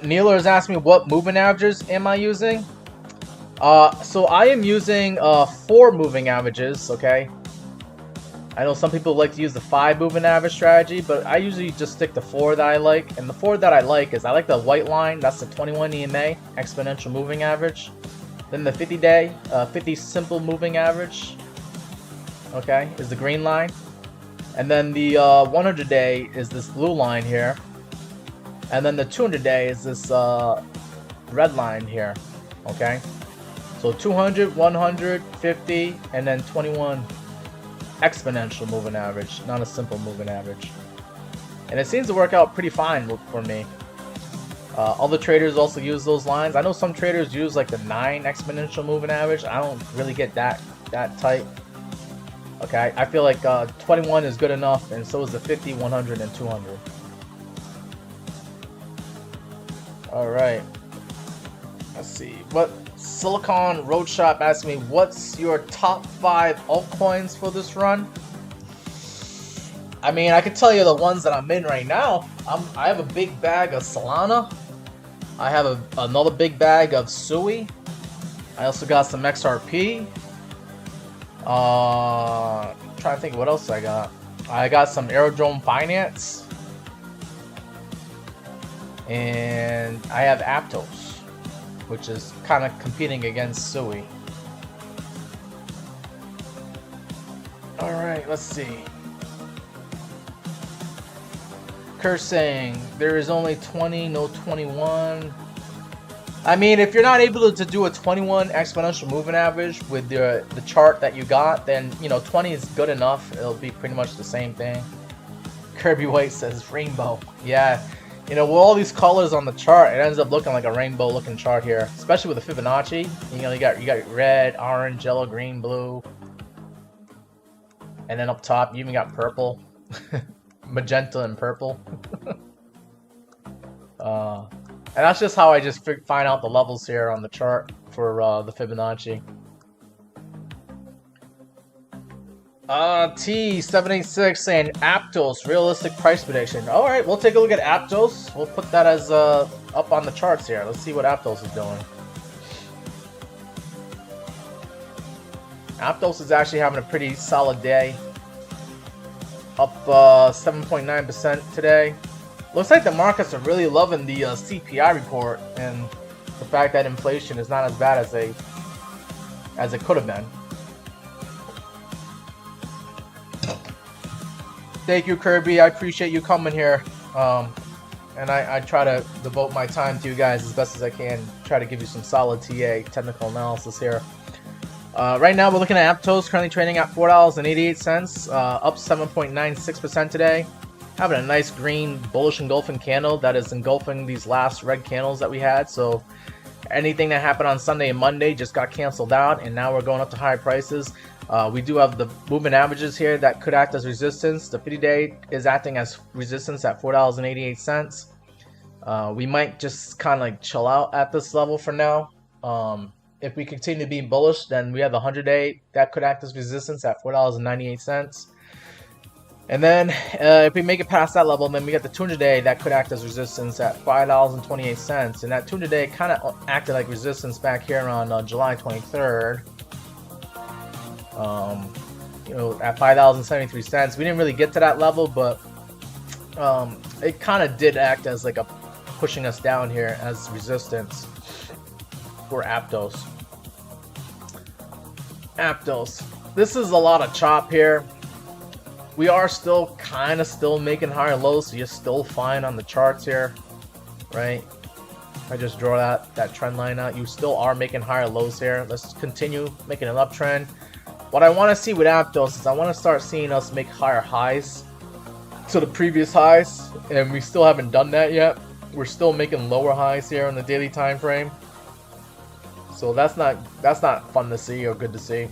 Neeler has asked me what moving averages am I using. So I am using 4 moving averages, okay? I know some people like to use the 5 moving average strategy, but I usually just stick to 4 that I like. And the 4 that I like is, I like the white line, that's the 21 EMA, exponential moving average. Then the 50-day, 50 simple moving average, okay, is the green line. And then the 100-day is this blue line here. And then the 200-day is this red line here, okay? So 200, 100, 50, and then 21 exponential moving average, not a simple moving average. And it seems to work out pretty fine for me. Other traders also use those lines. I know some traders use like the 9 exponential moving average. I don't really get that tight. Okay, I feel like 21 is good enough, and so is the 50, 100, and 200. Alright, let's see. What Silicon Road Shop asked me, what's your top 5 altcoins for this run? I mean, I can tell you the ones that I'm in right now. I have a big bag of Solana. I have another big bag of Sui. I also got some XRP. I'm trying to think of what else I got. I got some Aerodrome Finance. And I have Aptos, which is kind of competing against Sui. Alright, let's see. Kurt saying, there is only 20, no 21. I mean, if you're not able to do a 21 exponential moving average with the chart that you got, then, you know, 20 is good enough. It'll be pretty much the same thing. Kirby White says, rainbow. Yeah. You know, with all these colors on the chart, it ends up looking like a rainbow-looking chart here, especially with the Fibonacci. You know, you got red, orange, yellow, green, blue, and then up top you even got purple, magenta, and purple. And that's just how I just find out the levels here on the chart for the Fibonacci. T786 saying Aptos realistic price prediction. All right, we'll take a look at Aptos. We'll put that as up on the charts here. Let's see what Aptos is doing. Aptos is actually having a pretty solid day. Up 7.9% today. Looks like the markets are really loving the CPI report and the fact that inflation is not as bad as it could have been. Thank you, Kirby. I appreciate you coming here. And I try to devote my time to you guys as best as I can. Try to give you some solid TA technical analysis here. Right now, we're looking at Aptos, currently trading at $4.88, up 7.96% today. Having a nice green bullish engulfing candle that is engulfing these last red candles that we had. So anything that happened on Sunday and Monday just got canceled out, and now we're going up to higher prices. We do have the moving averages here that could act as resistance. The 50-day is acting as resistance at $4.88. We might just kind of like chill out at this level for now. If we continue to be bullish, then we have the 100-day that could act as resistance at $4.98. And then if we make it past that level, then we got the 200-day that could act as resistance at $5.28. And that 200-day kind of acted like resistance back here on July 23rd. You know, at $5.73. We didn't really get to that level, but it kind of did act as like a pushing us down here as resistance for Aptos. This is a lot of chop here. We are still kind of still making higher lows, so you're still fine on the charts here, right? If I just draw that trend line out, you still are making higher lows here. Let's continue making an uptrend. What I want to see with Aptos is I want to start seeing us make higher highs to the previous highs, and we still haven't done that yet. We're still making lower highs here on the daily time frame, so that's not fun to see or good to see.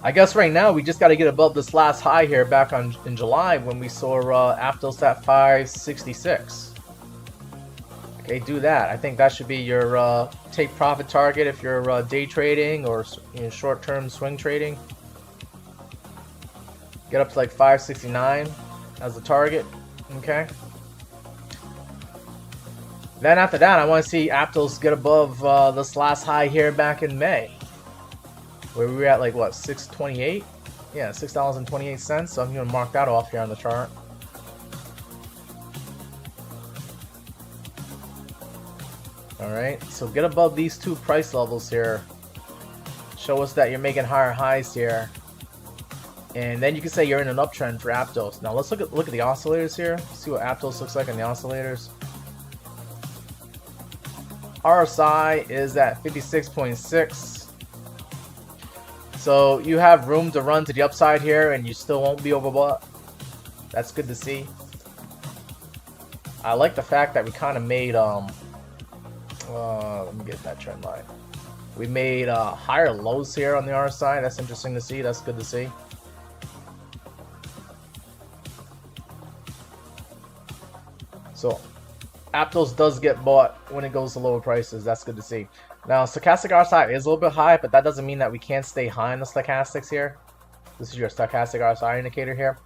I guess right now we just got to get above this last high here back in July when we saw Aptos at 566. Okay, do that. I think that should be your take profit target if you're day trading or short-term swing trading. Get up to like 569 as the target. Okay. Then after that, I want to see Aptos get above this last high here back in May, where we were at like what, 628? Yeah, $6.28. So I'm gonna mark that off here on the chart. All right, so get above these two price levels here. Show us that you're making higher highs here, and then you can say you're in an uptrend for Aptos. Now let's look at the oscillators here. See what Aptos looks like on the oscillators. RSI is at 56.6. So you have room to run to the upside here, and you still won't be overbought. That's good to see. I like the fact that we kind of made let me get that trend line. We made higher lows here on the RSI. That's interesting to see. That's good to see. So Aptos does get bought when it goes to lower prices. That's good to see. Now, stochastic RSI is a little bit high, but that doesn't mean that we can't stay high in the stochastics here. This is your stochastic RSI indicator here.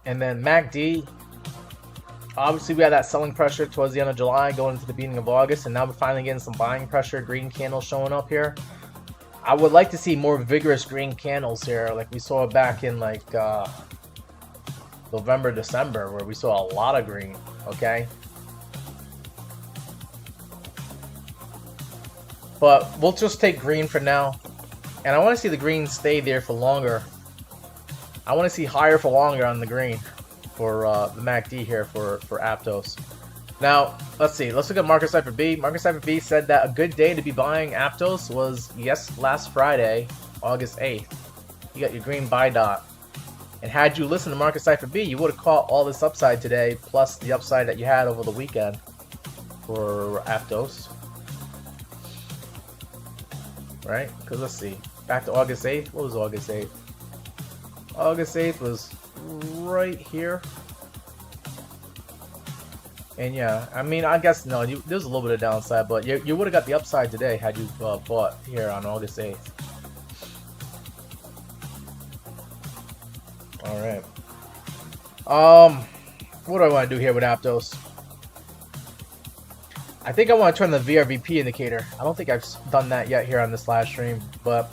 And then MACD, obviously we had that selling pressure towards the end of July going into the beginning of August, and now we're finally getting some buying pressure, green candles showing up here. I would like to see more vigorous green candles here, like we saw back in like November, December, where we saw a lot of green, okay? But we'll just take green for now, and I want to see the green stay there for longer. I want to see higher for longer on the green for the MACD here for Aptos. Now, let's see. Let's look at Market Cipher B. Market Cipher B said that a good day to be buying Aptos was, yes, last Friday, August 8th. You got your green buy dot. And had you listened to Market Cipher B, you would have caught all this upside today, plus the upside that you had over the weekend for Aptos. Right? Because let's see. Back to August 8th. What was August 8th? August 8th was right here. And yeah, I mean, I guess, no, there's a little bit of downside, but you would have got the upside today had you bought here on August 8th. Alright. What do I want to do here with Aptos? I think I want to turn the VRVP indicator. I don't think I've done that yet here on this live stream, but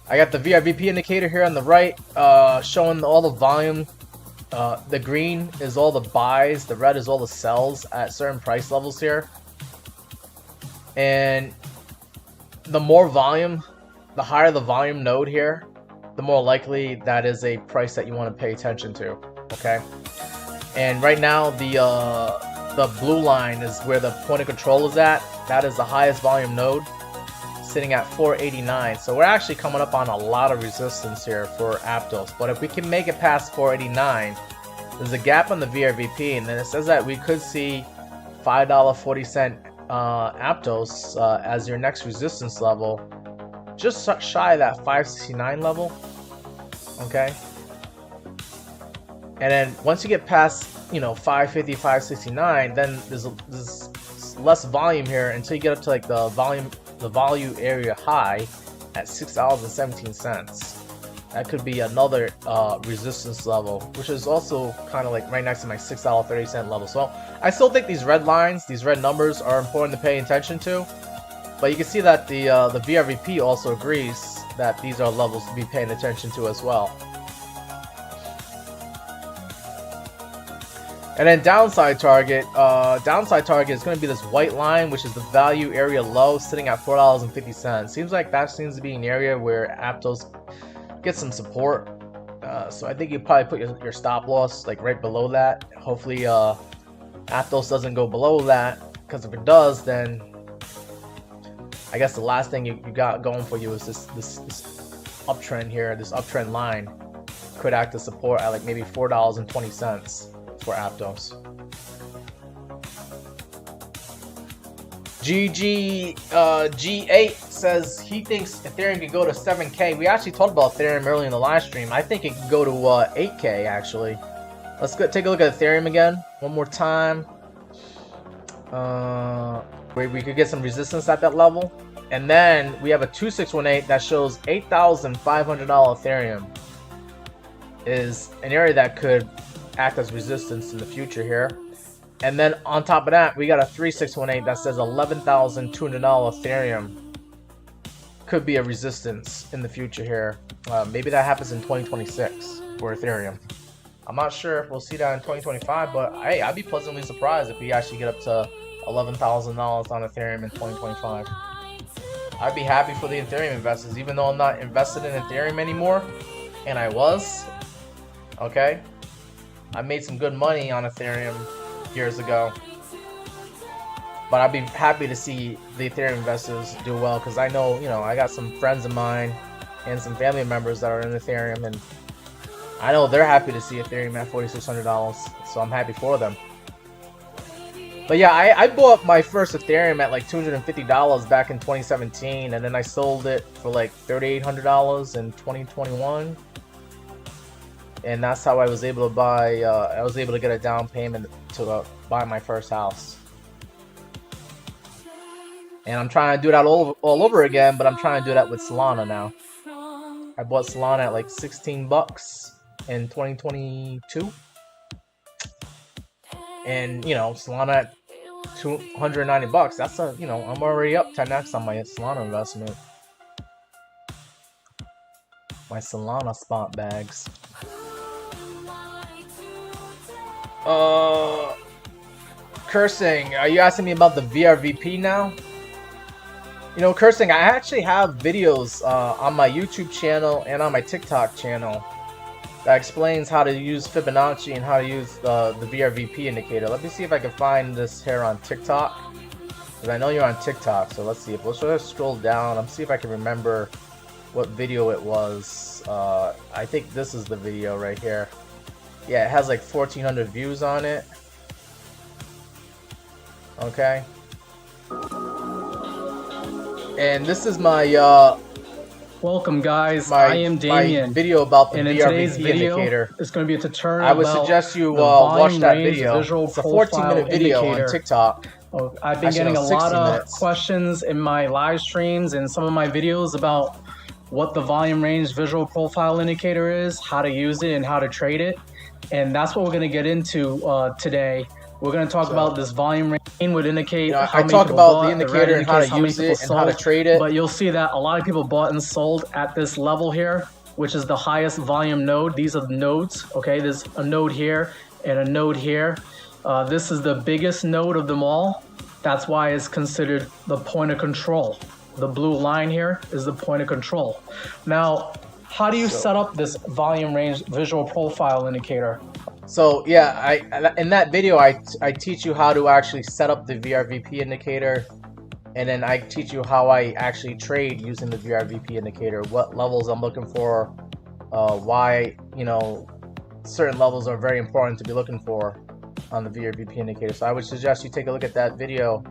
I got the VRVP indicator here on the right, showing all the volume. The green is all the buys, the red is all the sells at certain price levels here. And the more volume, the higher the volume node here, the more likely that is a price that you want to pay attention to, okay? And right now, the blue line is where the point of control is at. That is the highest volume node, sitting at 489. So we're actually coming up on a lot of resistance here for Aptos. But if we can make it past 489, there's a gap on the VRVP, and then it says that we could see $5.40 Aptos as your next resistance level, just shy of that 569 level. Okay. And then once you get past, 550, 569, then there's less volume here until you get up to like the volume area high at $6.17. That could be another resistance level, which is also kind of like right next to my $6.30 level. So I still think these red lines, these red numbers are important to pay attention to. But you can see that the VRVP also agrees that these are levels to be paying attention to as well. And then downside target is going to be this white line, which is the value area low, sitting at $4.50. Seems like that seems to be an area where Aptos gets some support. So I think you probably put your stop loss like right below that. Hopefully Aptos doesn't go below that, because if it does, then I guess the last thing you got going for you is this uptrend here. This uptrend line could act as support at like maybe $4.20 for Aptos. G8 says he thinks Ethereum could go to 7K. We actually talked about Ethereum earlier in the live stream. I think it could go to 8K actually. Let's go take a look at Ethereum again one more time. Where we could get some resistance at that level. And then we have a 2618 that shows $8,500 Ethereum is an area that could act as resistance in the future here. And then on top of that, we got a 3618 that says $11,200 Ethereum could be a resistance in the future here. Maybe that happens in 2026 for Ethereum. I'm not sure if we'll see that in 2025, but hey, I'd be pleasantly surprised if we actually get up to $11,000 on Ethereum in 2025. I'd be happy for the Ethereum investors, even though I'm not invested in Ethereum anymore, and I was. Okay, I made some good money on Ethereum years ago, but I'd be happy to see the Ethereum investors do well, because I know, I got some friends of mine and some family members that are in Ethereum, and I know they're happy to see Ethereum at $4,600, so I'm happy for them. But yeah, I bought my first Ethereum at like $250 back in 2017, and then I sold it for like $3,800 in 2021. And that's how I was able to buy, I was able to get a down payment to buy my first house. And I'm trying to do that all over again, but I'm trying to do that with Solana now. I bought Solana at like $16 in 2022. And, Solana at $290. That's I'm already up 10x on my Solana investment. My Solana spot bags. Cursing, are you asking me about the VRVP now? Cursing, I actually have videos on my YouTube channel and on my TikTok channel that explains how to use Fibonacci and how to use the VRVP indicator. Let me see if I can find this here on TikTok, because I know you're on TikTok. So let's see. Let's just scroll down. Let's see if I can remember what video it was. I think this is the video right here. Yeah, it has like 1,400 views on it. Okay. And this is my welcome, guys. I am Damien. My video about the and in VRVP today's video, indicator. It's going to be a tutorial. I would suggest you watch that video. It's a 14-minute video on TikTok. I've been getting a lot of questions in my live streams and some of my videos about what the volume range visual profile indicator is, how to use it, and how to trade it. And that's what we're going to get into today. We're going to talk about this volume range would indicate how many people bought, the indicator and how to use it and how to trade it. But you'll see that a lot of people bought and sold at this level here, which is the highest volume node. These are the nodes. Okay, there's a node here and a node here. This is the biggest node of them all. That's why it's considered the point of control. The blue line here is the point of control. Now, how do you set up this volume range visual profile indicator? So yeah, in that video I teach you how to actually set up the VRVP indicator, and then I teach you how I actually trade using the VRVP indicator, what levels I'm looking for, why certain levels are very important to be looking for on the VRVP indicator. So I would suggest you take a look at that video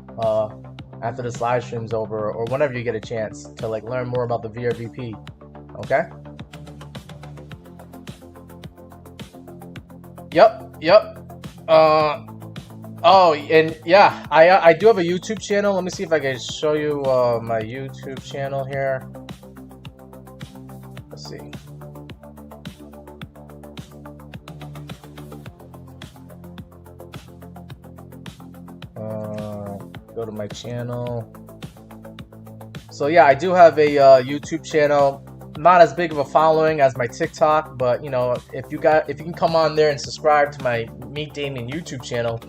after this live stream's over, or whenever you get a chance to learn more about the VRVP. Okay? Yep. Oh, and yeah, I do have a YouTube channel. Let me see if I can show you my YouTube channel here. Let's see. Go to my channel. So yeah, I do have a YouTube channel. not as big of a following as my TikTok, but you know, if you can come on there and subscribe to my Meet Damien YouTube channel,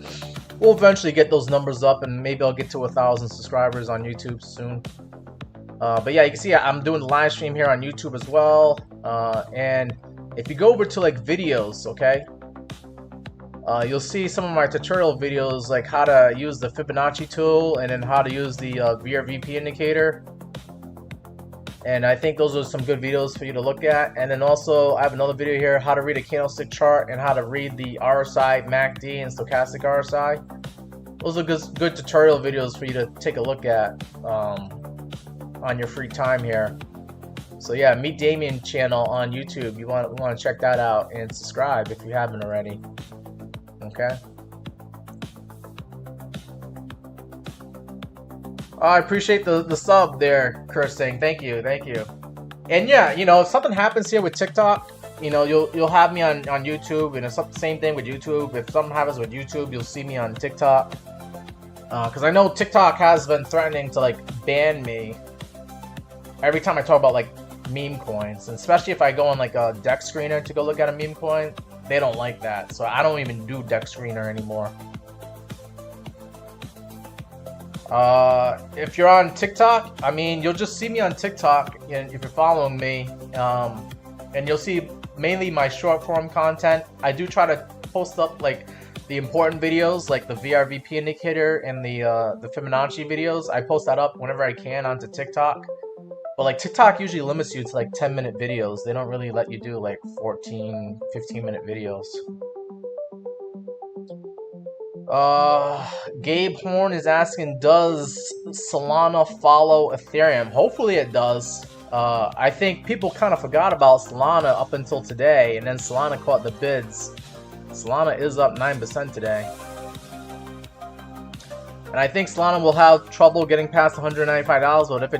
we'll eventually get those numbers up, and maybe I'll get to 1,000 subscribers on YouTube soon. But yeah, you can see I'm doing the live stream here on YouTube as well. And if you go over to like videos, okay, you'll see some of my tutorial videos, like how to use the Fibonacci tool and then how to use the VRVP indicator. And I think those are some good videos for you to look at. And then also I have another video here, how to read a candlestick chart and how to read the RSI, MACD, and stochastic RSI. Those are good tutorial videos for you to take a look at on your free time here. So yeah, Meet Damien channel on YouTube. You want to check that out and subscribe if you haven't already. Okay. Oh, I appreciate the sub there, Chris, saying thank you. And yeah, you know, if something happens here with TikTok, you know, you'll have me on YouTube, and it's the same thing with YouTube. If something happens with YouTube, you'll see me on TikTok. Because I know TikTok has been threatening to like ban me every time I talk about like meme coins, and especially if I go on like a deck screener to go look at a meme coin, they don't like that. So I don't even do deck screener anymore. If you're on TikTok, I mean, you'll just see me on TikTok, and if you're following me, and you'll see mainly my short form content. I do try to post up like the important videos, like the VRVP indicator and the Fibonacci videos. I post that up whenever I can onto TikTok. But like TikTok usually limits you to like 10-minute videos. They don't really let you do like 14, 15-minute videos. Gabe Horn is asking, does Solana follow Ethereum? Hopefully it does. I think people kind of forgot about Solana up until today, and then Solana caught the bids. Solana is up 9% today. And I think Solana will have trouble getting past $195, but if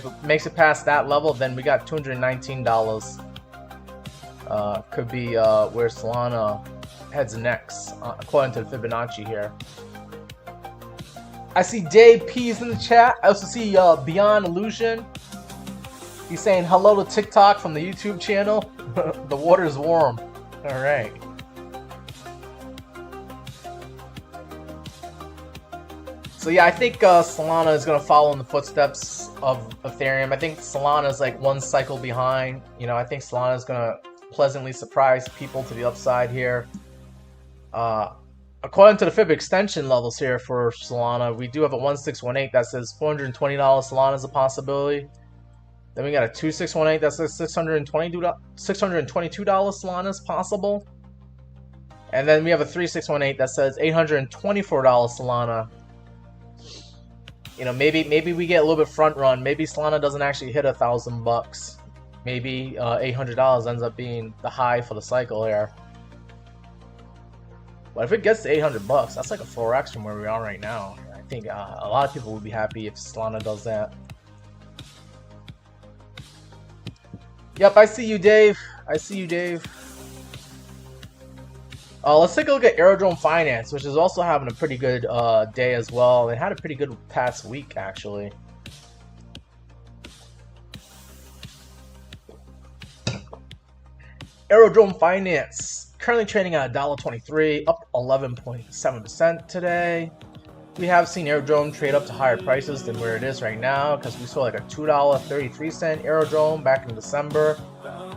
it makes it past that level, then we got $219. Could be where Solana heads next, according to the Fibonacci here. I see Dave P's in the chat. I also see Beyond Illusion. He's saying hello to TikTok from the YouTube channel. The water's warm. All right. So yeah, I think Solana is going to follow in the footsteps of Ethereum. I think Solana is like one cycle behind. You know, I think Solana is going to pleasantly surprise people to the upside here. According to the Fib extension levels here for Solana, we do have a 1618 that says $420 Solana is a possibility. Then we got a 2618 that says $622 Solana is possible. And then we have a 3618 that says $824 Solana. You know, maybe we get a little bit front run. Maybe Solana doesn't actually hit $1,000. Maybe $800 ends up being the high for the cycle here. But if it gets to $800, that's like a 4x from where we are right now. I think a lot of people would be happy if Solana does that. Yep, I see you, Dave. I see you, Dave. Let's take a look at Aerodrome Finance, which is also having a pretty good day as well. It had a pretty good past week, actually. Aerodrome Finance, currently trading at $1.23, up 11.7% today. We have seen Aerodrome trade up to higher prices than where it is right now, because we saw like a $2.33 Aerodrome back in December.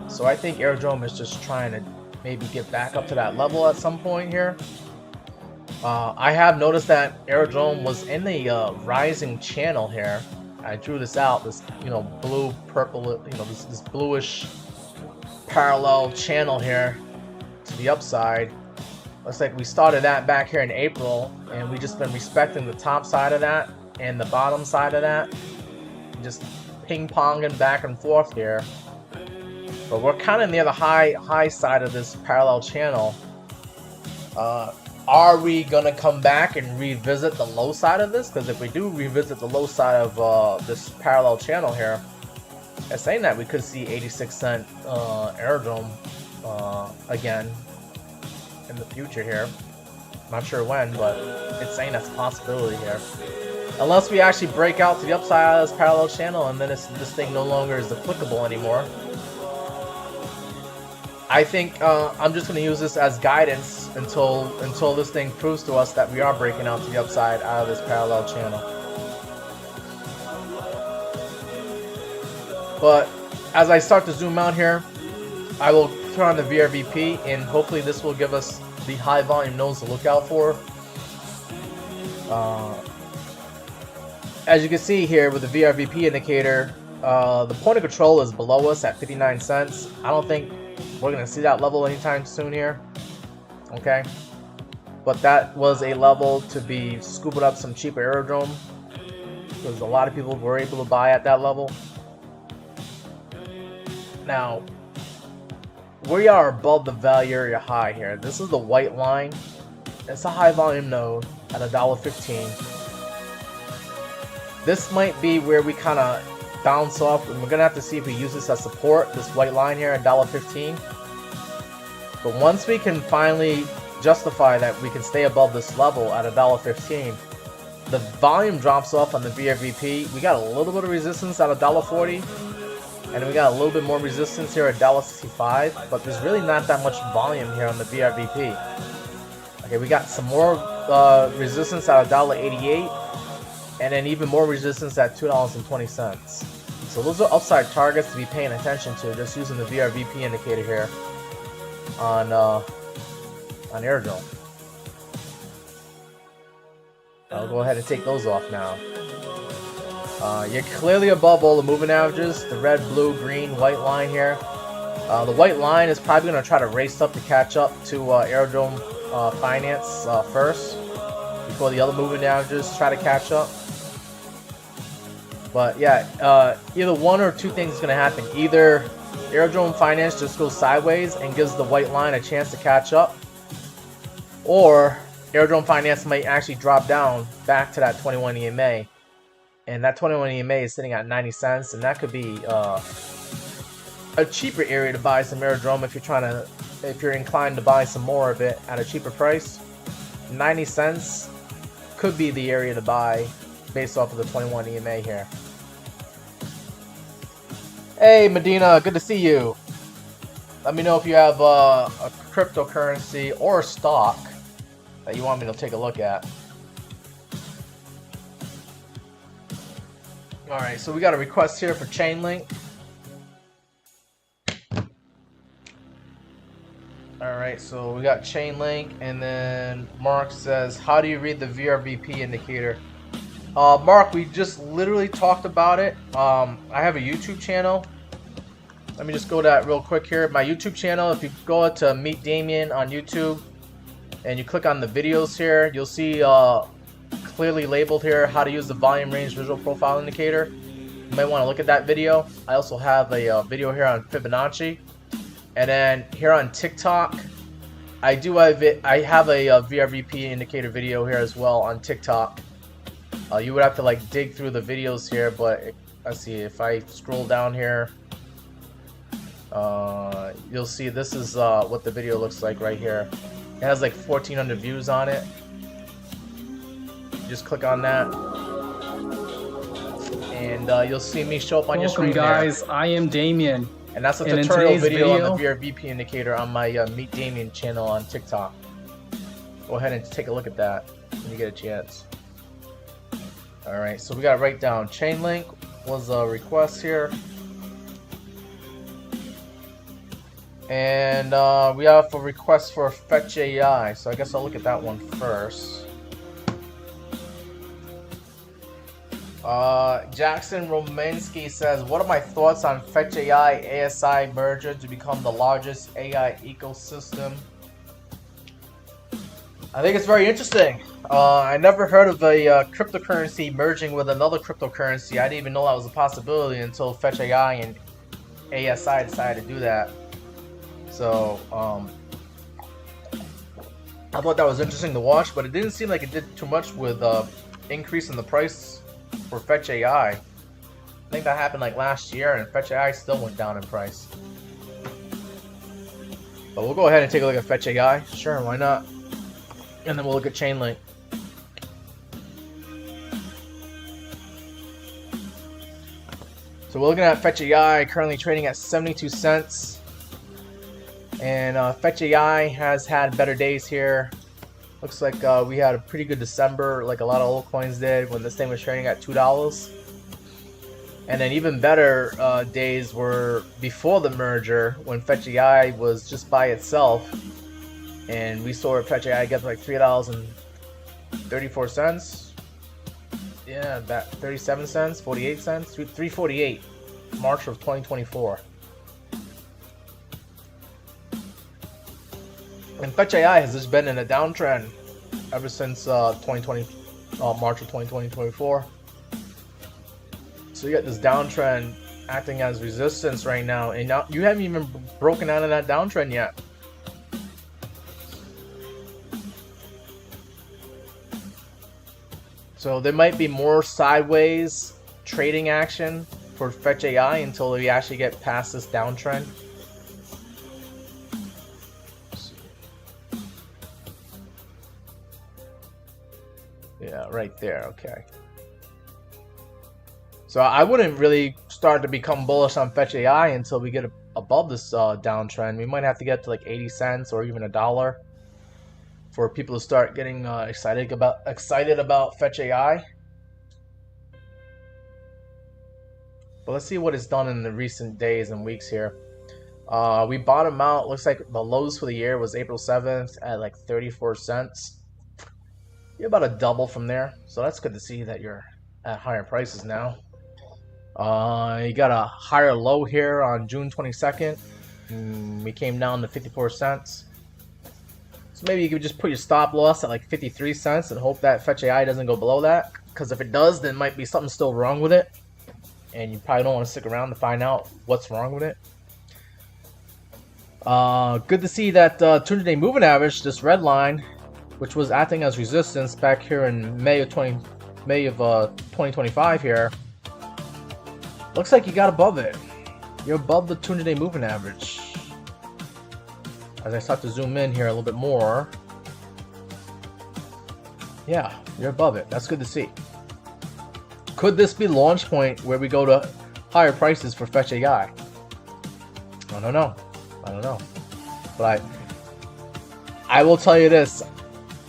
So I think Aerodrome is just trying to maybe get back up to that level at some point here. I have noticed that Aerodrome was in the rising channel here. I drew this out, this blue purple, this bluish parallel channel here to the upside. Looks like we started that back here in April, and we just been respecting the top side of that and the bottom side of that, just ping-ponging back and forth here. But we're kind of near the high side of this parallel channel. Are we gonna come back and revisit the low side of this? Because if we do revisit the low side of this parallel channel here, it's saying that we could see 86-cent Aerodrome again in the future here. Not sure when, but it's saying that's a possibility here. Unless we actually break out to the upside of this parallel channel, and then this thing no longer is applicable anymore. I think I'm just going to use this as guidance until this thing proves to us that we are breaking out to the upside out of this parallel channel. But as I start to zoom out here, I will turn on the VRVP, and hopefully this will give us the high volume nodes to look out for. As you can see here with the VRVP indicator, the point of control is below us at 59 cents. I don't think we're going to see that level anytime soon here. Okay. But that was a level to be scooping up some cheaper aerodrome, because a lot of people were able to buy at that level. Now, we are above the value area high here. This is the white line. It's a high volume node at $1.15. This might be where we kind of bounce off, and we're gonna have to see if we use this as support, this white line here at $1.15. But once we can finally justify that we can stay above this level at $1.15, the volume drops off on the VRVP. We got a little bit of resistance at $1.40, and we got a little bit more resistance here at $1.65, but there's really not that much volume here on the VRVP. Okay, we got some more resistance at $1.88, and then even more resistance at $2.20. So those are upside targets to be paying attention to, just using the VRVP indicator here on aerodrome. I'll go ahead and take those off now. You're clearly above all the moving averages, the red, blue, green, white line here. The white line is probably going to try to race up to catch up to aerodrome finance first, before the other moving averages try to catch up. But yeah, either one or two things is going to happen. Either aerodrome finance just goes sideways and gives the white line a chance to catch up, or aerodrome finance might actually drop down back to that 21 EMA, and that 21 EMA is sitting at 90 cents, and that could be a cheaper area to buy some aerodrome if you're inclined to buy some more of it at a cheaper price. 90 cents could be the area to buy based off of the 21 EMA here. Hey Medina, good to see you. Let me know if you have a cryptocurrency or a stock that you want me to take a look at. Alright, so we got a request here for Chainlink. Alright, so we got Chainlink, and then Mark says, how do you read the VRVP indicator? Mark, we just literally talked about it. I have a YouTube channel. Let me just go to that real quick here. My YouTube channel, if you go to Meet Damien on YouTube and you click on the videos here, you'll see clearly labeled here how to use the volume range visual profile indicator. You might want to look at that video. I also have a video here on Fibonacci. And then here on TikTok, I have a VRVP indicator video here as well on TikTok. You would have to like dig through the videos here, but let's see, if I scroll down here, you'll see this is what the video looks like right here. It has like 1,400 views on it. Just click on that, and you'll see me show up on your screen. Welcome guys, there. I am Damien. And that's a tutorial video on the VRVP indicator on my Meet Damien channel on TikTok. Go ahead and take a look at that when you get a chance. Alright, so we got to write down Chainlink was a request here. And we have a request for Fetch AI, so I guess I'll look at that one first. Jackson Romansky says, what are my thoughts on Fetch AI ASI merger to become the largest AI ecosystem? I think it's very interesting. I never heard of a cryptocurrency merging with another cryptocurrency. I didn't even know that was a possibility until Fetch AI and ASI decided to do that. So, I thought that was interesting to watch, but it didn't seem like it did too much with increase in the price for Fetch AI. I think that happened like last year, and Fetch AI still went down in price. But we'll go ahead and take a look at Fetch AI. Sure, why not? And then we'll look at Chainlink. So we're looking at Fetch AI currently trading at 72 cents. And Fetch AI has had better days here. Looks like we had a pretty good December, like a lot of altcoins did, when this thing was trading at $2. And then even better days were before the merger, when Fetch AI was just by itself, and we saw Fetch AI get like $3.34. Yeah, that 37 cents, 48 cents, 3.48, March of 2024. And Fetch AI has just been in a downtrend ever since March of 2024. So you got this downtrend acting as resistance right now, and now you haven't even broken out of that downtrend yet. So there might be more sideways trading action for Fetch AI until we actually get past this downtrend. Yeah, right there. Okay. So I wouldn't really start to become bullish on Fetch AI until we get above this downtrend. We might have to get to like 80 cents or even $1 for people to start getting excited about Fetch AI. But let's see what it's done in the recent days and weeks here. We bottom out. Looks like the lows for the year was April 7th at like 34 cents. You're about a double from there, so that's good to see that you're at higher prices now. You got a higher low here on June 22nd. We came down to 54 cents. So maybe you could just put your stop loss at like 53 cents and hope that Fetch AI doesn't go below that. Because if it does, then might be something still wrong with it. And you probably don't want to stick around to find out what's wrong with it. Good to see that 200-day moving average, this red line, which was acting as resistance back here in May of 2025 here. Looks like you got above it. You're above the 200-day moving average. As I start to zoom in here a little bit more. Yeah, you're above it. That's good to see. Could this be launch point where we go to higher prices for Fetch AI? I don't know. But I will tell you this,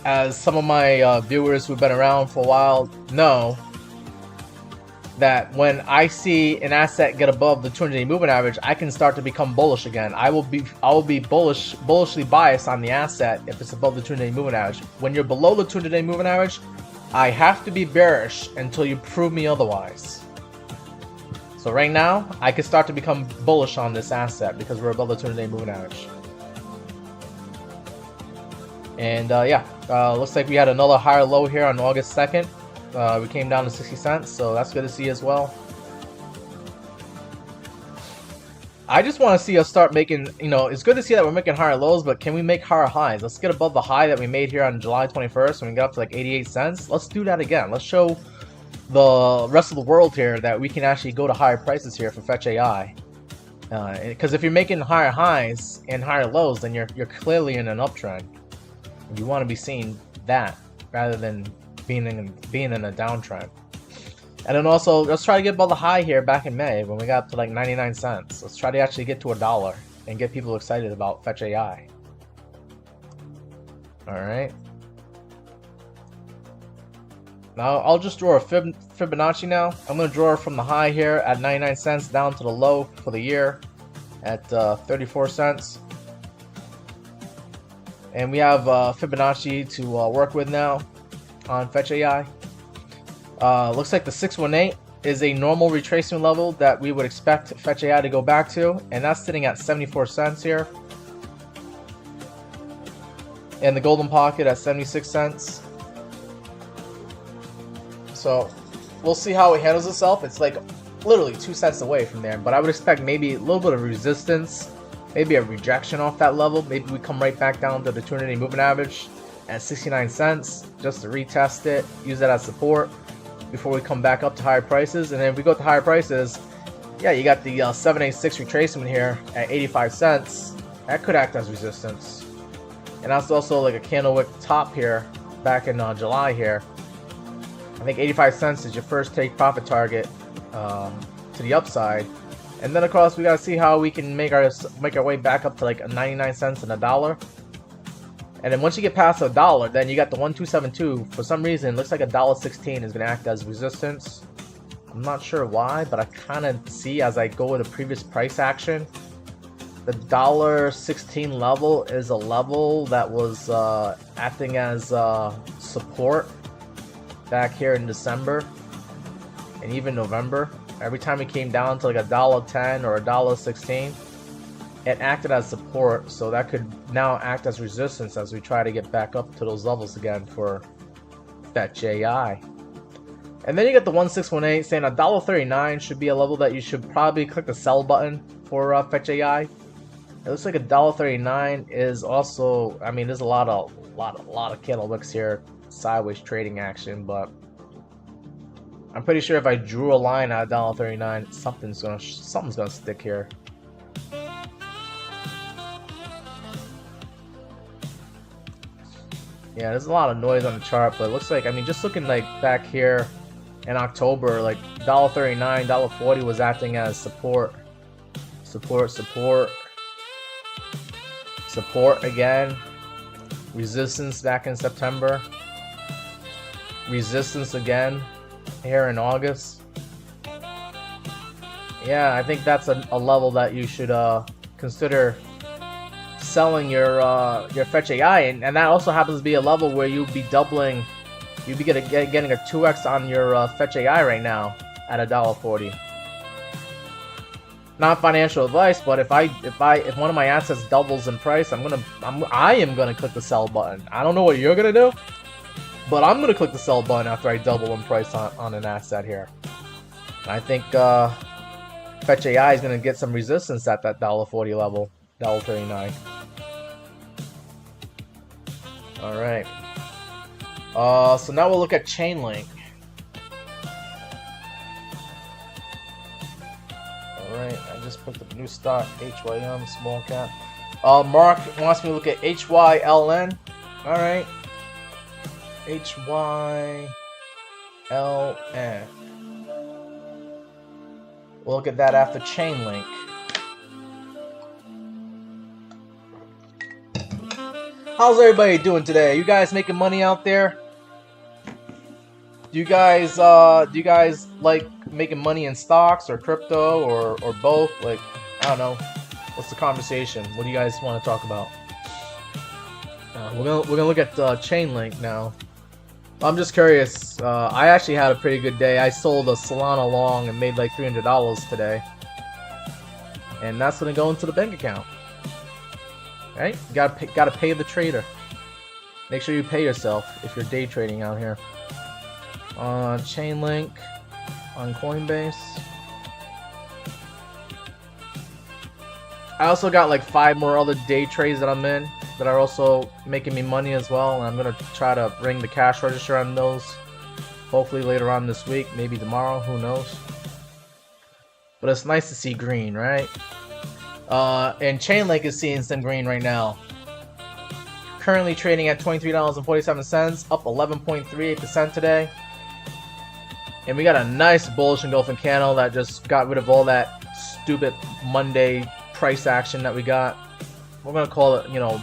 as some of my viewers who've been around for a while know, that when I see an asset get above the 200-day moving average, I can start to become bullish again. I will be bullishly biased on the asset if it's above the 200-day moving average. When you're below the 200-day moving average, I have to be bearish until you prove me otherwise. So right now, I can start to become bullish on this asset because we're above the 200-day moving average. And looks like we had another higher low here on August 2nd. We came down to 60 cents, so that's good to see as well. I just want to see us start making, it's good to see that we're making higher lows, but can we make higher highs? Let's get above the high that we made here on July 21st when we got up to like 88 cents. Let's do that again. Let's show the rest of the world here that we can actually go to higher prices here for Fetch AI. Because if you're making higher highs and higher lows, then you're clearly in an uptrend. You want to be seeing that rather than being in a downtrend. And then also, let's try to get above the high here back in May when we got up to like 99 cents. Let's try to actually get to $1 and get people excited about Fetch AI. Alright. Now, I'll just draw a Fibonacci now. I'm going to draw from the high here at 99 cents down to the low for the year at 34 cents. And we have Fibonacci to work with now on Fetch AI. Looks like the 618 is a normal retracement level that we would expect Fetch AI to go back to, and that's sitting at 74 cents here. And the golden pocket at 76 cents. So we'll see how it handles itself. It's like literally 2 cents away from there, but I would expect maybe a little bit of resistance, maybe a rejection off that level. Maybe we come right back down to the 200-day moving average at 69 cents just to retest it, use that as support before we come back up to higher prices. And then if we go to higher prices, yeah, you got the 786 retracement here at 85 cents. That could act as resistance. And that's also like a candlewick top here back in July here. I think 85 cents is your first take profit target to the upside. And then of course we gotta see how we can make our way back up to like 99 cents and $1. And then once you get past $1, then you got the 1272. For some reason, it looks like $1.16 is gonna act as resistance. I'm not sure why, but I kind of see as I go with the previous price action, the $1.16 level is a level that was acting as support back here in December and even November. Every time it came down to like $1.10 or $1.16, it acted as support, so that could now act as resistance as we try to get back up to those levels again for Fetch AI. And then you get the 1618 saying $1.39 should be a level that you should probably click the sell button for Fetch AI. It looks like $1.39 is also, I mean, there's a lot of candle wicks here, sideways trading action, but I'm pretty sure if I drew a line at $1.39, something's gonna stick here. Yeah, there's a lot of noise on the chart, but it looks like, I mean, just looking like back here in October, like $1.39, $1.40 was acting as support again, resistance back in September, resistance again here in August. Yeah, I think that's a level that you should consider selling your Fetch AI, and that also happens to be a level where you'd be doubling, you'd be getting a 2x on your Fetch AI right now at $1.40. Not financial advice, but if one of my assets doubles in price, I am gonna click the sell button. I don't know what you're gonna do, but I'm gonna click the sell button after I double in price on an asset here. And I think Fetch AI is gonna get some resistance at that $1.40 level, $1.39. All right. So now we'll look at Chainlink. Alright, I just picked up a new stock, HYM, small cap. Mark wants me to look at HYLN. Alright. HYLN. We'll look at that after Chainlink. How's everybody doing today? You guys making money out there? Do you guys like making money in stocks or crypto or both? Like, I don't know. What's the conversation? What do you guys want to talk about? We're gonna look at Chainlink now. I'm just curious. I actually had a pretty good day. I sold a Solana long and made like $300 today, and that's gonna go into the bank account. Right? Gotta pay the trader. Make sure you pay yourself if you're day trading out here. Chainlink on Coinbase. I also got like 5 more other day trades that I'm in that are also making me money as well, and I'm gonna try to ring the cash register on those. Hopefully later on this week, maybe tomorrow, who knows. But it's nice to see green, right? And Chainlink is seeing some green right now. Currently trading at $23.47, up 11.38% today. And we got a nice bullish engulfing candle that just got rid of all that stupid Monday price action that we got. We're gonna call it, you know,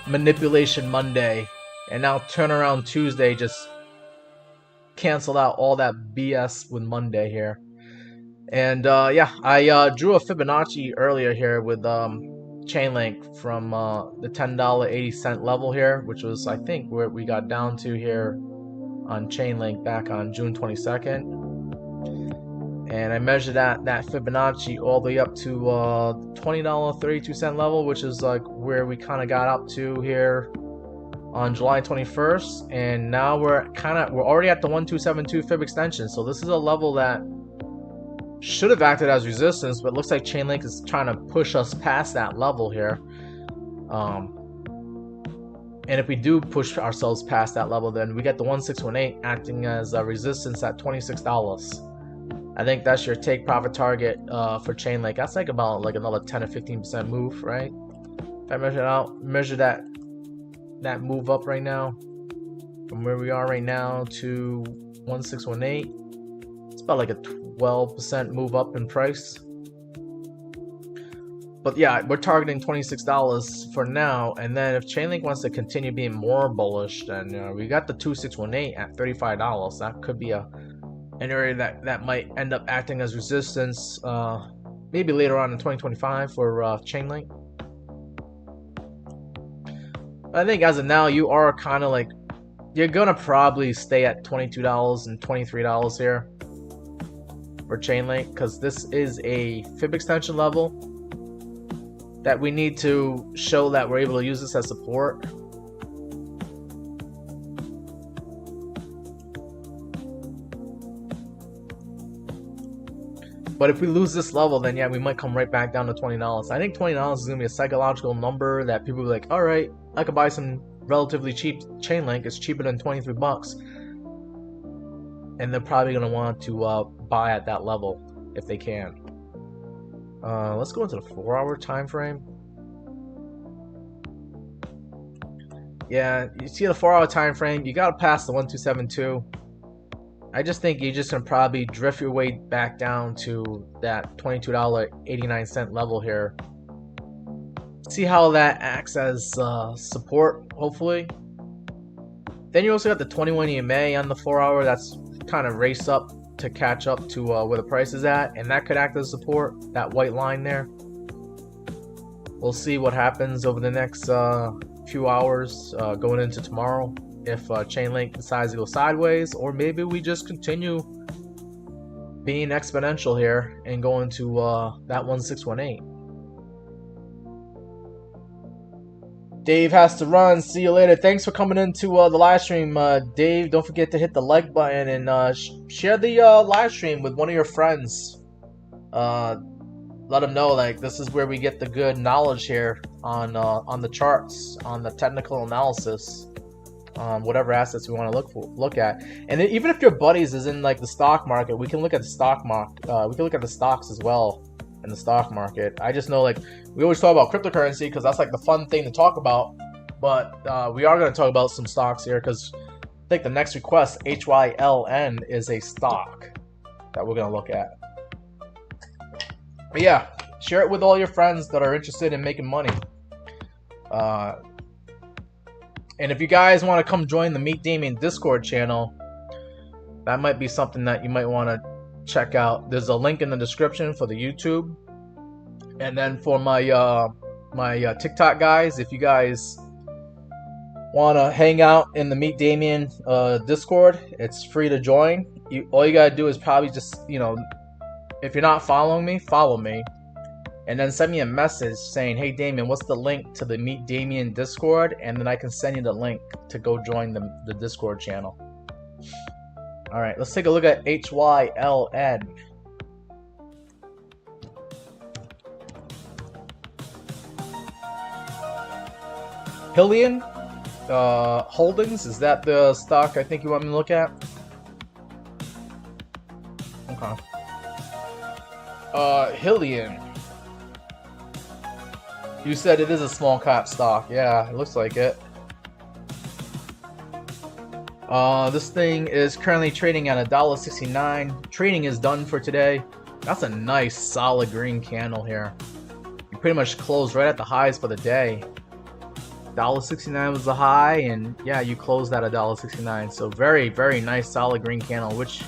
Manipulation Monday. And now Turnaround Tuesday just canceled out all that BS with Monday here. And yeah, I drew a Fibonacci earlier here with Chainlink from the $10.80 level here, which was, I think, where we got down to here on Chainlink back on June 22nd. And I measured that Fibonacci all the way up to $20.32 level, which is like where we kind of got up to here on July 21st. And now we're already at the 1272 Fib extension. So this is a level that should have acted as resistance, but it looks like Chainlink is trying to push us past that level here. And if we do push ourselves past that level, then we get the 1618 acting as a resistance at $26. I think that's your take profit target for Chainlink. That's like about like another 10 or 15% move, right? If I measure that move up right now from where we are right now to 1618, it's about like a 12% move up in price. But yeah, we're targeting $26 for now, and then if Chainlink wants to continue being more bullish, then we got the 2618 at $35. That could be an area that might end up acting as resistance, maybe later on in 2025 for Chainlink. I think as of now, you are kind of like, you're gonna probably stay at $22 and $23 here for Chainlink, because this is a fib extension level that we need to show that we're able to use this as support. But if we lose this level, then yeah, we might come right back down to $20. I think $20 is gonna be a psychological number that people will be like, all right, I could buy some relatively cheap Chainlink. It's cheaper than 23 bucks. And they're probably gonna want to buy at that level if they can. Let's go into the 4-hour time frame. Yeah, you see the 4-hour time frame, you gotta pass the 1272. I just think you're just gonna probably drift your way back down to that $22.89 level here. See how that acts as support, hopefully. Then you also got the 21 EMA on the 4-hour. That's kind of raced up to catch up to where the price is at, and that could act as support, that white line there. We'll see what happens over the next few hours going into tomorrow, if Chainlink decides to go sideways, or maybe we just continue being exponential here and go into that 1618. Dave has to run. See you later. Thanks for coming into the live stream, Dave. Don't forget to hit the like button and share the live stream with one of your friends. Let them know, like, this is where we get the good knowledge here on the charts, on the technical analysis, whatever assets we want to look at. And then even if your buddies is in like the stock market, we can look at the stock market. We can look at the stocks as well in the stock market. I just know, like, we always talk about cryptocurrency because that's like the fun thing to talk about, but we are going to talk about some stocks here, because I think the next request, HYLN, is a stock that we're going to look at. But yeah, share it with all your friends that are interested in making money. And if you guys want to come join the Meet Damien Discord channel, that might be something that you might want to check out. There's a link in the description for the YouTube, and then for my my TikTok guys, if you guys want to hang out in the Meet Damien Discord, it's free to join. All you gotta do is probably just, if you're not following me, follow me, and then send me a message saying, hey Damien, what's the link to the Meet Damien Discord, and then I can send you the link to go join the Discord channel. Alright, let's take a look at HYLN. Hillian Holdings, is that the stock I think you want me to look at? Okay. Hillian. You said it is a small cap stock. Yeah, it looks like it. This thing is currently trading at $1.69. Trading is done for today. That's a nice solid green candle here. You pretty much closed right at the highs for the day. $1.69 was the high, and yeah, you closed at $1.69. So very, very nice solid green candle, which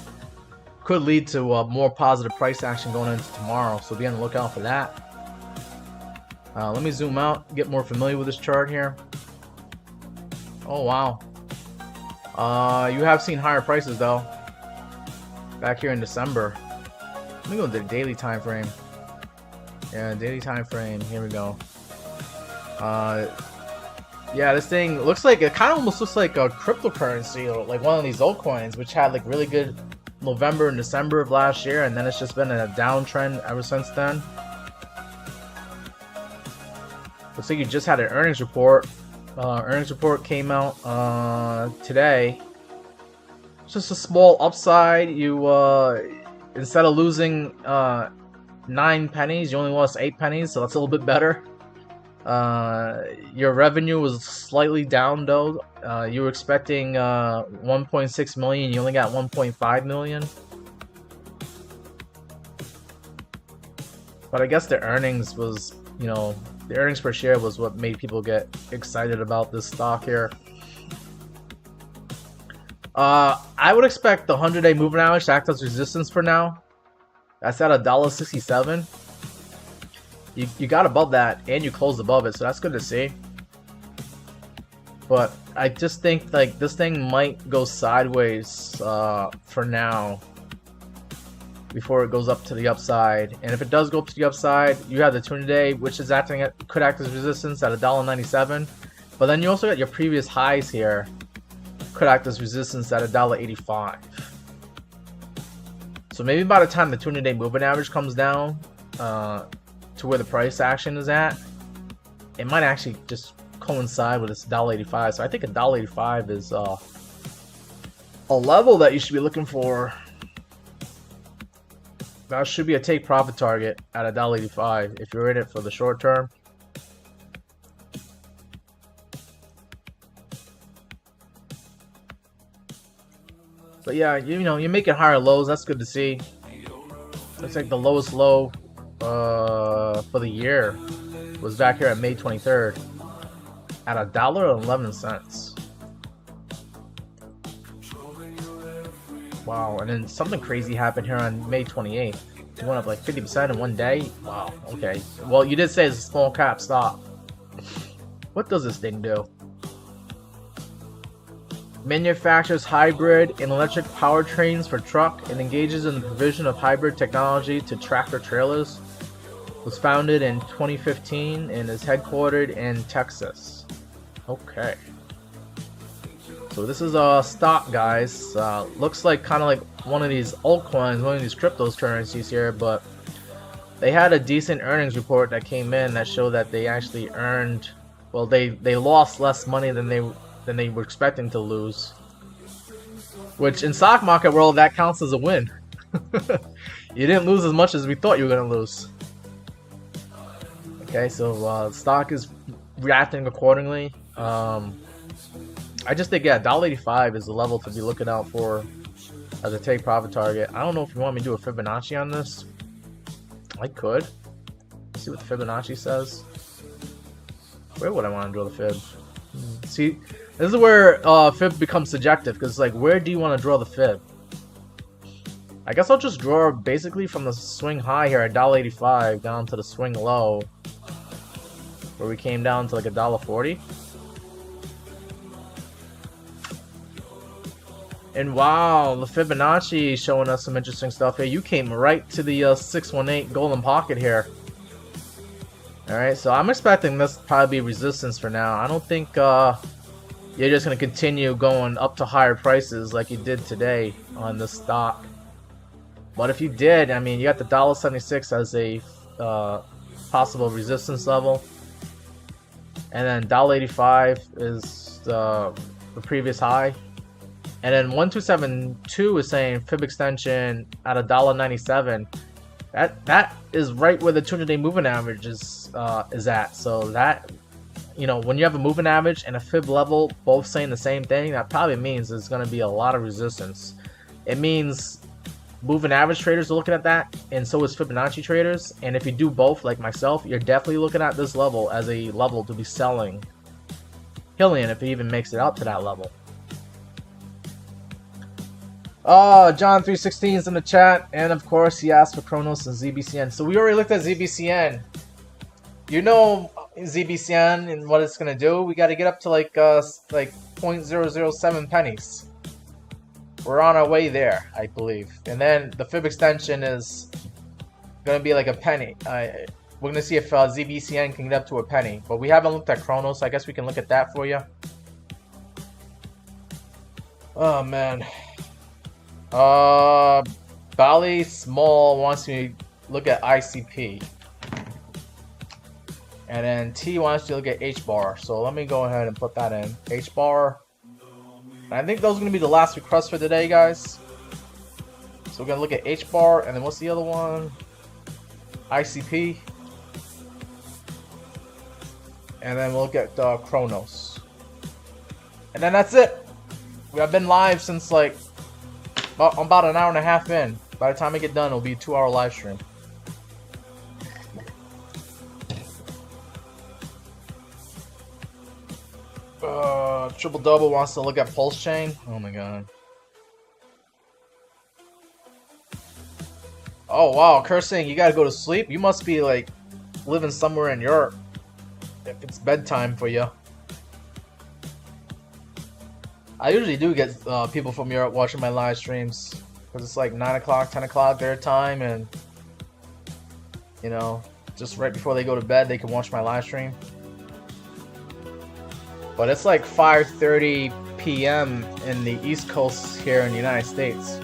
could lead to more positive price action going into tomorrow. So be on the lookout for that. Let me zoom out, get more familiar with this chart here. Oh wow. You have seen higher prices though, back here in December. Let me go to the daily time frame. Yeah, daily time frame. Here we go. Yeah, this thing looks like, it kind of almost looks like a cryptocurrency, or like one of these altcoins, which had like really good November and December of last year, and then it's just been in a downtrend ever since then. Looks like you just had an earnings report. Earnings report came out today. It's just a small upside. You instead of losing 9 pennies, you only lost 8 pennies, so that's a little bit better. Your revenue was slightly down though. You were expecting 1.6 million, you only got 1.5 million. But I guess the earnings was you know, the earnings per share was what made people get excited about this stock here. I would expect the 100-day moving average to act as resistance for now. That's at $1.67. You got above that and you closed above it, so that's good to see. But I just think like this thing might go sideways for now before it goes up to the upside. And if it does go up to the upside, you have the 200-day, which is could act as resistance at $1.97. But then you also got your previous highs here, could act as resistance at $1.85. So maybe by the time the 200-day moving average comes down to where the price action is at, it might actually just coincide with this $1.85. So I think $1.85 is a level that you should be looking for. That should be a take profit target at $1.85 if you're in it for the short term. But yeah, you know, you're making higher lows. That's good to see. Looks like the lowest low for the year was back here at May 23rd at $1.11. Wow, and then something crazy happened here on May 28th. It went up like 50% in one day. Wow, okay. Well, you did say it's a small cap stock. What does this thing do? Manufactures hybrid and electric powertrains for truck and engages in the provision of hybrid technology to tractor trailers. Was founded in 2015 and is headquartered in Texas. Okay. So this is a stock, guys. Looks like kind of like one of these altcoins, one of these cryptocurrencies here, but they had a decent earnings report that came in that showed that they actually earned, well, they lost less money than they were expecting to lose. Which in stock market world, that counts as a win. You didn't lose as much as we thought you were gonna lose. Okay, so stock is reacting accordingly. I just think, yeah, $1.85 is the level to be looking out for as a take profit target. I don't know if you want me to do a Fibonacci on this. I could. Let's see what the Fibonacci says. Where would I want to draw the fib? See, this is where fib becomes subjective, because like, where do you want to draw the fib? I guess I'll just draw basically from the swing high here at $1.85 down to the swing low, where we came down to like $1.40. And wow, the Fibonacci is showing us some interesting stuff here. You came right to the 618 golden pocket here. Alright, so I'm expecting this to probably be resistance for now. I don't think you're just going to continue going up to higher prices like you did today on this stock. But if you did, I mean, you got the $1.76 as a possible resistance level. And then $1.85 is the previous high. And then 1272 is saying fib extension at $1.97. That is right where the 200-day moving average is at. So that, you know, when you have a moving average and a fib level both saying the same thing, that probably means there's going to be a lot of resistance. It means moving average traders are looking at that, and so is Fibonacci traders. And if you do both, like myself, you're definitely looking at this level as a level to be selling Hillian if it even makes it up to that level. John 316 is in the chat, and of course he asked for Kronos and ZBCN. So we already looked at ZBCN. You know ZBCN and what it's gonna do. We got to get up to like 0.007 pennies. We're on our way there, I believe. And then the fib extension is gonna be like a penny. We're gonna see if ZBCN can get up to a penny. But we haven't looked at Kronos. I guess we can look at that for you. Oh man. Bali Small wants me to look at ICP. And then T wants to look at H-bar. So let me go ahead and put that in. H-bar. I think those are going to be the last requests for today, guys. So we're going to look at H-bar. And then what's the other one? ICP. And then we'll look at Kronos. And then that's it. We have been live since like about an hour and a half in. By the time I get done, it'll be a 2-hour live stream. Triple Double wants to look at Pulse Chain. Oh my god. Oh wow, cursing, you gotta go to sleep? You must be like living somewhere in Europe if it's bedtime for you. I usually do get people from Europe watching my live streams because it's like 9 o'clock, 10 o'clock their time, and you know, just right before they go to bed they can watch my live stream. But it's like 5:30 p.m. in the East Coast here in the United States.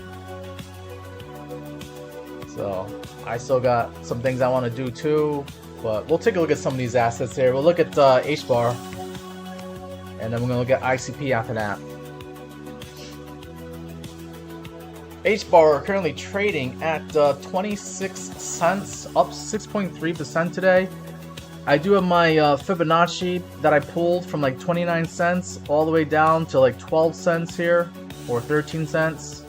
So I still got some things I want to do too, but we'll take a look at some of these assets here. We'll look at H-bar, and then we're gonna look at ICP after that. H-bar are currently trading at 26 cents, up 6.3% today. I do have my Fibonacci that I pulled from like 29 cents all the way down to like 12 cents here, or 13 cents.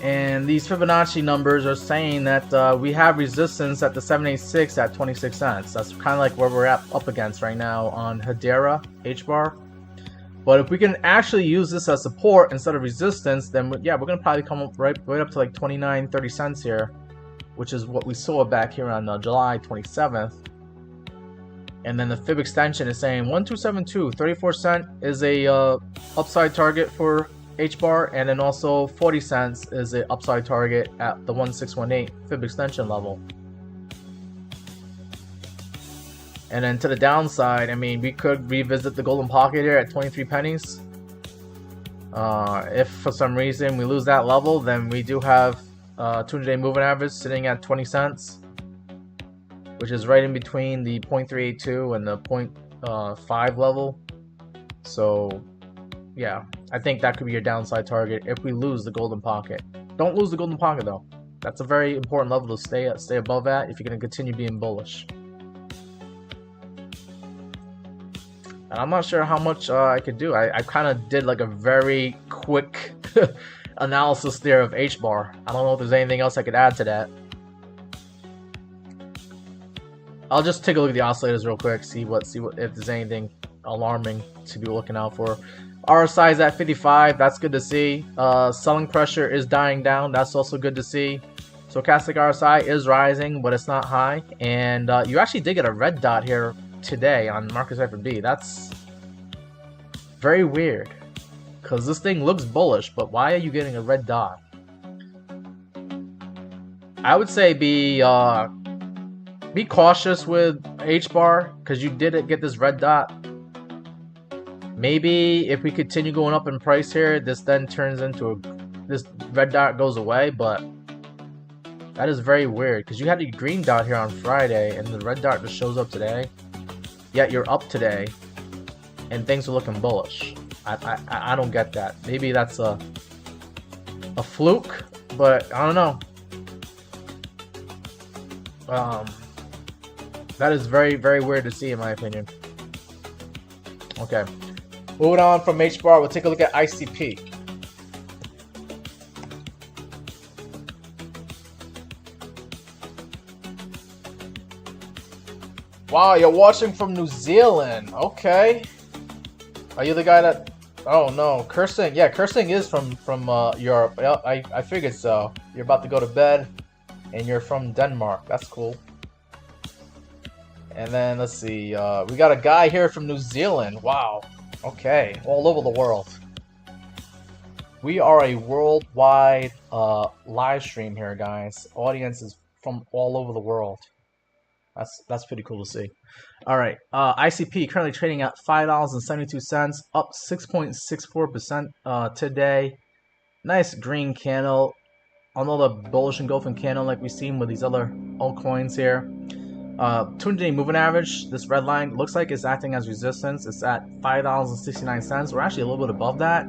And these Fibonacci numbers are saying that we have resistance at the 786 at 26 cents. That's kind of like where we're up against right now on Hedera H-bar. But if we can actually use this as support instead of resistance, then yeah, we're gonna probably come up right up to like 29, 30 cents here, which is what we saw back here on July 27th. And then the fib extension is saying 1272, 34 cent is a upside target for H-bar, and then also 40 cents is a upside target at the 1618 fib extension level. And then to the downside, I mean, we could revisit the golden pocket here at 23 pennies. If for some reason we lose that level, then we do have 200-day moving average sitting at 20 cents, which is right in between the 0.382 and the 0.5 level. So yeah, I think that could be your downside target if we lose the golden pocket. Don't lose the golden pocket though. That's a very important level to stay above at if you're going to continue being bullish. And I'm not sure how much I could do. I kind of did like a very quick analysis there of H-bar. I don't know if there's anything else I could add to that. I'll just take a look at the oscillators real quick, see what if there's anything alarming to be looking out for. RSI is at 55. That's good to see. Selling pressure is dying down. That's also good to see. Stochastic RSI is rising, but it's not high. And you actually did get a red dot here today on Market Cipher B. That's very weird, because this thing looks bullish, but why are you getting a red dot? I would say be cautious with H-bar, because you did get this red dot. Maybe if we continue going up in price here, this then turns into this red dot goes away, but that is very weird, because you had a green dot here on Friday and the red dot just shows up today. Yet you're up today, and things are looking bullish. I don't get that. Maybe that's a fluke, but I don't know. That is very, very weird to see, in my opinion. Okay, moving on from H-bar, we'll take a look at ICP. Wow, you're watching from New Zealand. Okay. Are you the guy that... Oh, no. Cursing. Yeah, Cursing is from Europe. Yeah, I figured so. You're about to go to bed, and you're from Denmark. That's cool. And then, let's see. We got a guy here from New Zealand. Wow. Okay. All over the world. We are a worldwide live stream here, guys. Audience is from all over the world. That's pretty cool to see. All right, ICP currently trading at $5.72, up 6.64% today. Nice green candle, another bullish engulfing candle like we've seen with these other altcoins here. 200-day moving average, this red line looks like it's acting as resistance. It's at $5.69. We're actually a little bit above that.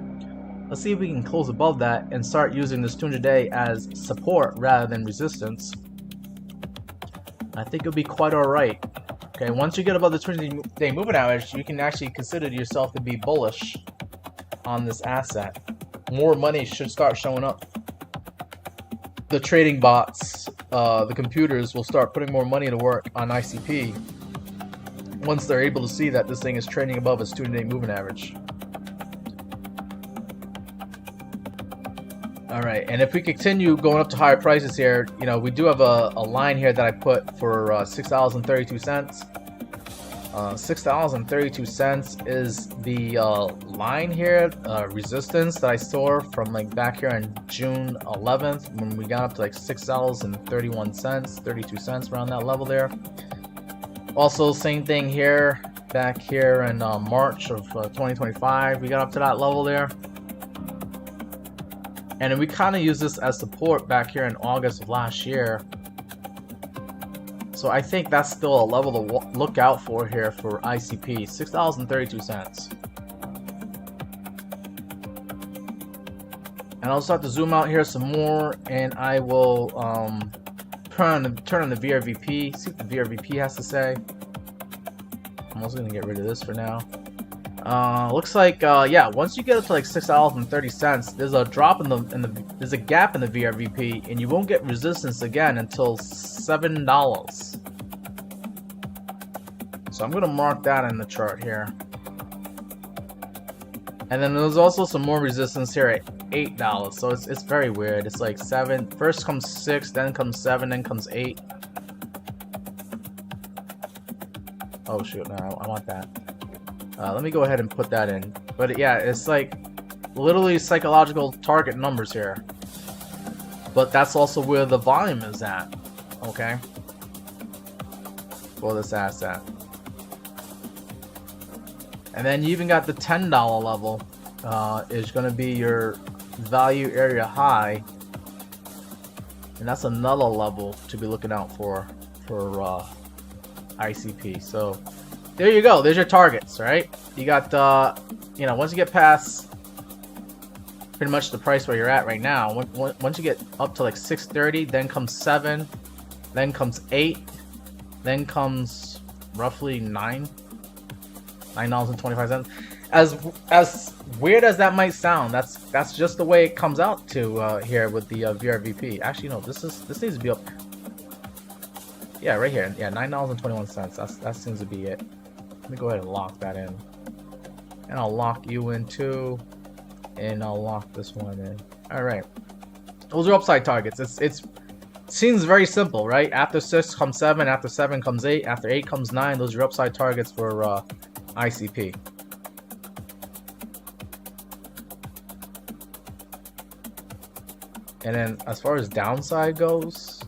Let's see if we can close above that and start using this 200-day as support rather than resistance. I think it'll be quite alright. Okay, once you get above the 20-day moving average, you can actually consider yourself to be bullish on this asset. More money should start showing up. The trading bots, the computers will start putting more money to work on ICP. once they're able to see that this thing is trading above its 2-day moving average. Alright, and if we continue going up to higher prices here, you know, we do have a line here that I put for $6.32. $6.32 is the line here, resistance that I saw from like back here on June 11th when we got up to like $6.31, 32 cents, around that level there. Also, same thing here, back here in March of 2025, we got up to that level there. And then we kind of use this as support back here in August of last year. So I think that's still a level to look out for here for ICP, $6.32. And I'll start to zoom out here some more, and I will turn on the VRVP, see what the VRVP has to say. I'm also gonna get rid of this for now. Looks like yeah, once you get up to like $6.30, there's a drop there's a gap in the VRVP, and you won't get resistance again until $7. So I'm gonna mark that in the chart here. And then there's also some more resistance here at $8. So it's very weird. It's like 7. First comes 6, then comes 7, then comes 8. Oh shoot! No, I want that. Let me go ahead and put that in. But yeah, it's like literally psychological target numbers here. But that's also where the volume is at. Okay. For this asset. And then you even got the $10 level. Is going to be your value area high. And that's another level to be looking out for ICP. So there you go. There's your targets, right? You got, you know, once you get past pretty much the price where you're at right now, once you get up to like 630, then comes 7, then comes 8, then comes roughly $9.25. As weird as that might sound, that's just the way it comes out to here with the VRVP. Actually, no, this needs to be up. Yeah, right here. Yeah, $9.21. That seems to be it. Let me go ahead and lock that in. And I'll lock you in too. And I'll lock this one in. Alright. Those are upside targets. It seems very simple, right? After 6 comes 7, after 7 comes 8, after 8 comes 9. Those are upside targets for ICP. And then as far as downside goes,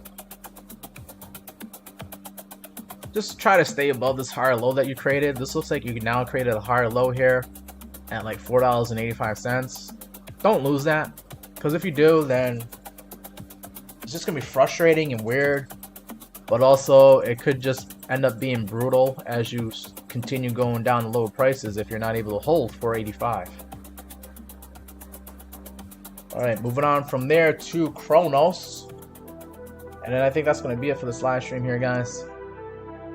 just try to stay above this higher low that you created. This looks like you can now create a higher low here at like $4.85. Don't lose that, because if you do, then it's just gonna be frustrating and weird, but also it could just end up being brutal as you continue going down to lower prices if you're not able to hold $4.85. Alright, moving on from there to Kronos. And then I think that's going to be it for this live stream here, guys.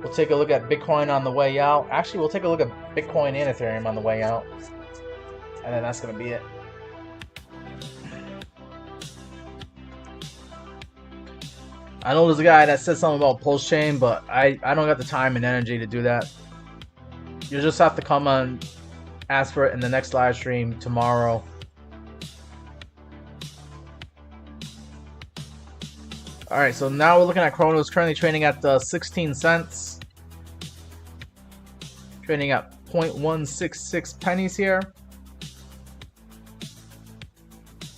We'll take a look at Bitcoin on the way out. Actually, we'll take a look at Bitcoin and Ethereum on the way out. And then that's going to be it. I know there's a guy that said something about pulse chain, but I don't got the time and energy to do that. You'll just have to come on, ask for it in the next live stream tomorrow. Alright, so now we're looking at Kronos, currently trading at 16 cents. Trading at 0.166 pennies here.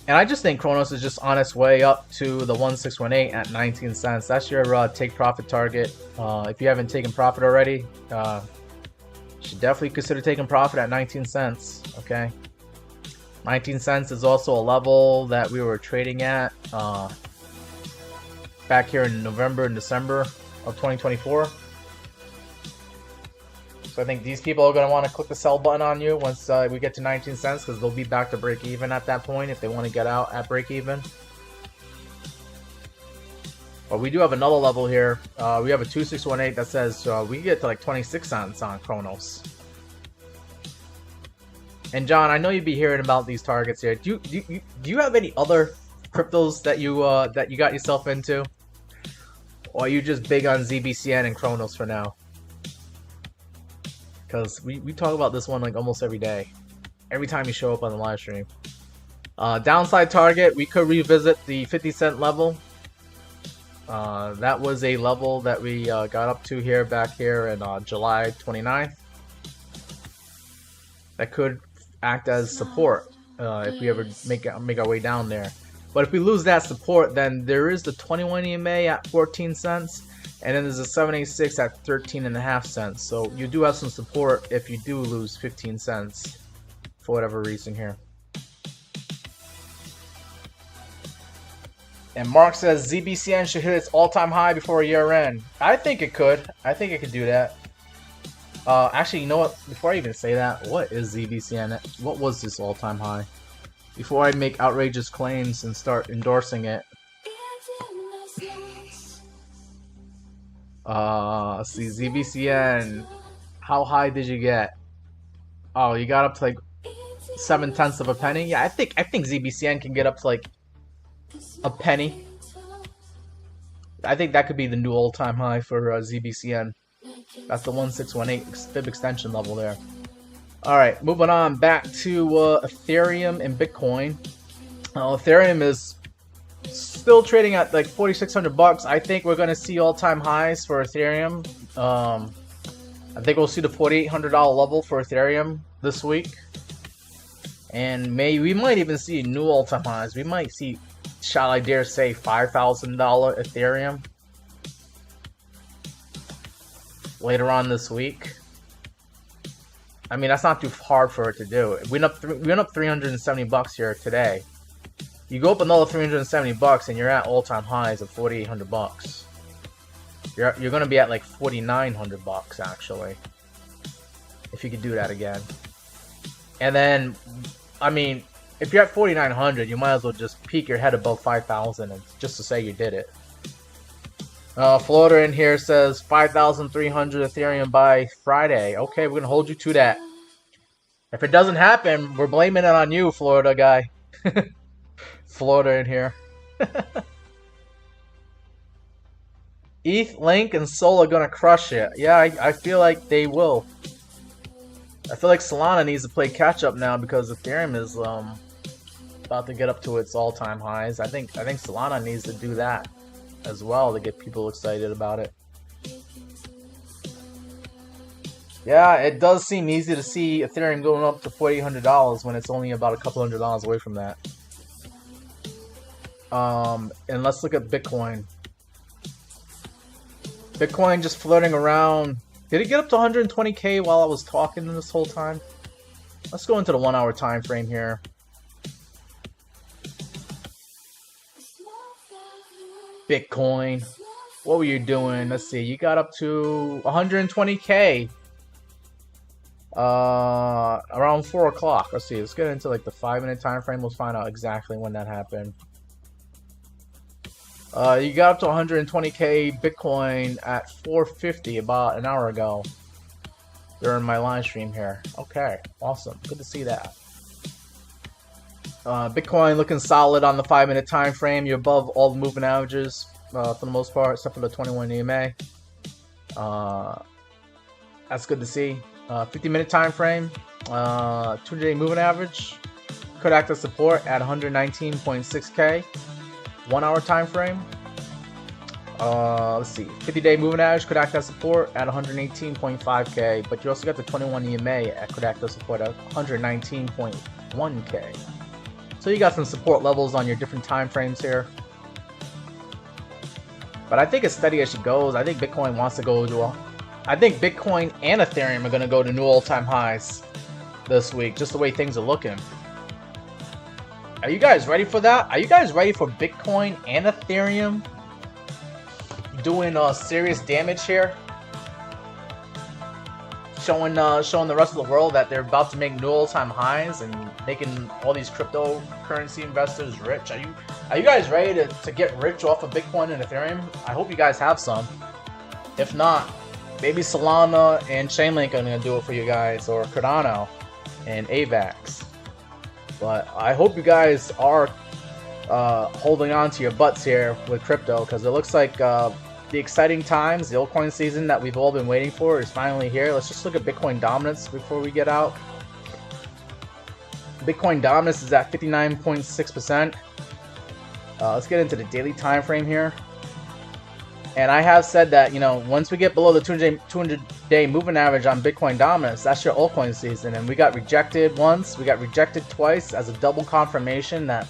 And I just think Kronos is just on its way up to the 1618 at 19 cents. That's your take profit target. If you haven't taken profit already, you should definitely consider taking profit at 19 cents. Okay, 19 cents is also a level that we were trading at back here in November and December of 2024. So I think these people are going to want to click the sell button on you once we get to 19 cents, because they'll be back to break even at that point if they want to get out at break even. But we do have another level here. We have a 2618 that says we get to like 26 cents on Kronos. And John, I know you'd be hearing about these targets here. Do you have any other cryptos that you got yourself into, or are you just big on ZBCN and Kronos for now? because we talk about this one like almost every day, every time you show up on the live stream. Downside target, we could revisit the 50-cent level. That was a level that we got up to here back here in July 29th. That could act as support if we ever make our way down there. But if we lose that support, then there is the 21 EMA at 14 cents, and then there's a 786 at 13.5 cents. So you do have some support if you do lose 15 cents for whatever reason here. And Mark says ZBCN should hit its all-time high before year end. I think it could. I think it could do that. Actually, you know what? Before I even say that, what is ZBCN? What was this all-time high? Before I make outrageous claims and start endorsing it. See, ZBCN. How high did you get? Oh, you got up to like 0.7 of a penny? Yeah, I think ZBCN can get up to like a penny. I think that could be the new all-time high for ZBCN. That's the 1618 fib extension level there. Alright, moving on back to Ethereum and Bitcoin. Ethereum is still trading at like 4,600 bucks. I think we're going to see all-time highs for Ethereum. I think we'll see the $4,800 level for Ethereum this week. And we might even see new all-time highs. We might see, shall I dare say, $5,000 Ethereum later on this week. I mean, that's not too hard for it to do. We went up 370 bucks here today. You go up another 370 bucks and you're at all-time highs of 4,800 bucks. You're gonna be at like 4,900 bucks actually, if you could do that again. And then, I mean, if you're at 4,900, you might as well just peek your head above 5,000 and just to say you did it. Floater in here says 5,300 Ethereum by Friday. Okay, we're gonna hold you to that. If it doesn't happen, we're blaming it on you, Florida guy. Floater in here. ETH, Link, and Sol are gonna crush it. Yeah, I feel like they will. I feel like Solana needs to play catch up now because Ethereum is about to get up to its all-time highs. I think Solana needs to do that as well to get people excited about it. Yeah, it does seem easy to see Ethereum going up to $4,800 when it's only about a couple $100 away from that. And let's look at Bitcoin. Bitcoin just floating around. Did it get up to 120k while I was talking this whole time? Let's go into the 1 hour time frame here. Bitcoin, what were you doing? Let's see, you got up to 120k around 4 o'clock. Let's see, let's get into like the 5-minute time frame. We'll find out exactly when that happened. You got up to 120k Bitcoin at 4:50 about an hour ago during my live stream here. Okay, awesome, good to see that. Bitcoin looking solid on the 5-minute time frame. You're above all the moving averages for the most part, except for the 21 EMA. That's good to see. 50-minute time frame, 2-day moving average could act as support at 119.6k. 1 hour time frame. Let's see. 50-day moving average could act as support at 118.5k, but you also got the 21 EMA that could act as support at 119.1k. So you got some support levels on your different time frames here. But I think it's steady as she goes. I think Bitcoin wants to go to I think Bitcoin and Ethereum are going to go to new all-time highs this week, just the way things are looking. Are you guys ready for that? Are you guys ready for Bitcoin and Ethereum doing serious damage here? Showing the rest of the world that they're about to make new all-time highs and making all these cryptocurrency investors rich. Are you guys ready to get rich off of Bitcoin and Ethereum? I hope you guys have some. If not, maybe Solana and Chainlink are going to do it for you guys, or Cardano and AVAX. But I hope you guys are holding on to your butts here with crypto, because it looks like the exciting times, the altcoin season that we've all been waiting for is finally here. Let's just look at Bitcoin dominance before we get out. Bitcoin dominance is at 59.6%. Let's get into the daily time frame here. And I have said that, you know, once we get below the 200-day moving average on Bitcoin dominance, that's your altcoin season. And we got rejected once, we got rejected twice as a double confirmation that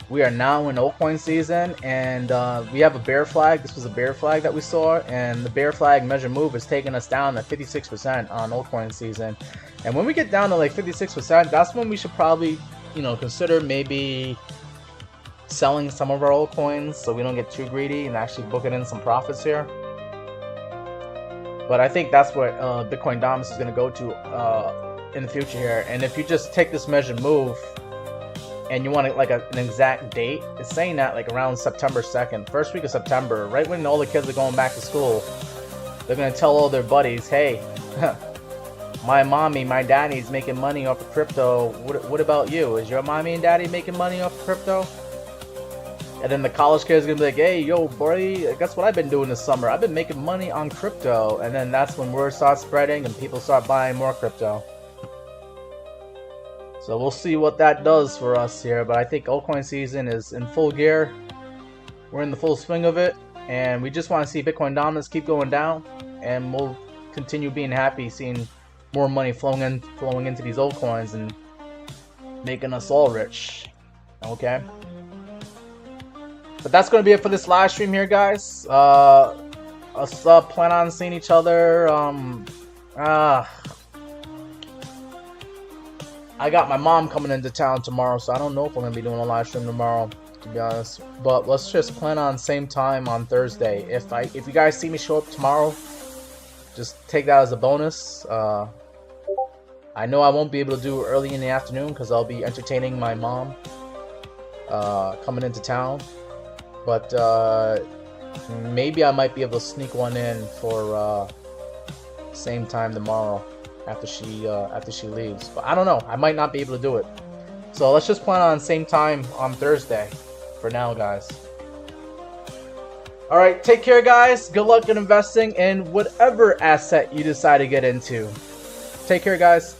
we are now in altcoin season. And we have a bear flag. This was a bear flag that we saw, and the bear flag measure move is taking us down to 56% on altcoin season. And when we get down to like 56%, that's when we should probably, you know, consider maybe selling some of our altcoins so we don't get too greedy and actually booking in some profits here. But I think that's what Bitcoin dominance is going to go to in the future here. And if you just take this measured move and you want like an exact date, it's saying that like around September 2nd, first week of September, right when all the kids are going back to school, they're going to tell all their buddies, hey, my mommy, my daddy's making money off of crypto. What about you? Is your mommy and daddy making money off of crypto? And then the college kids are gonna be like, hey, yo, boy, guess what I've been doing this summer? I've been making money on crypto. And then that's when word starts spreading and people start buying more crypto. So we'll see what that does for us here. But I think altcoin season is in full gear. We're in the full swing of it. And we just want to see Bitcoin dominance keep going down. And we'll continue being happy seeing more money flowing into these altcoins and making us all rich. Okay? But that's going to be it for this live stream here, guys. Us plan on seeing each other. I got my mom coming into town tomorrow, so I don't know if we're going to be doing a live stream tomorrow, to be honest. But let's just plan on same time on Thursday. If you guys see me show up tomorrow, just take that as a bonus. I know I won't be able to do early in the afternoon because I'll be entertaining my mom coming into town. But maybe I might be able to sneak one in for same time tomorrow after she leaves. But I don't know. I might not be able to do it. So let's just plan on same time on Thursday for now, guys. All right, take care, guys. Good luck in investing in whatever asset you decide to get into. Take care, guys.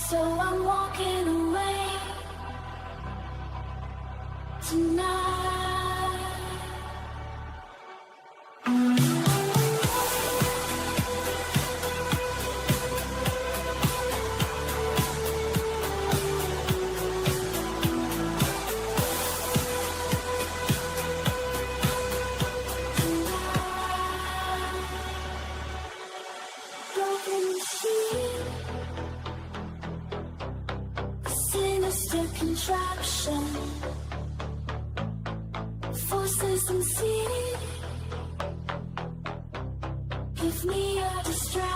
So I'm walking away. Contraption, forces unseen. Give me a distraction.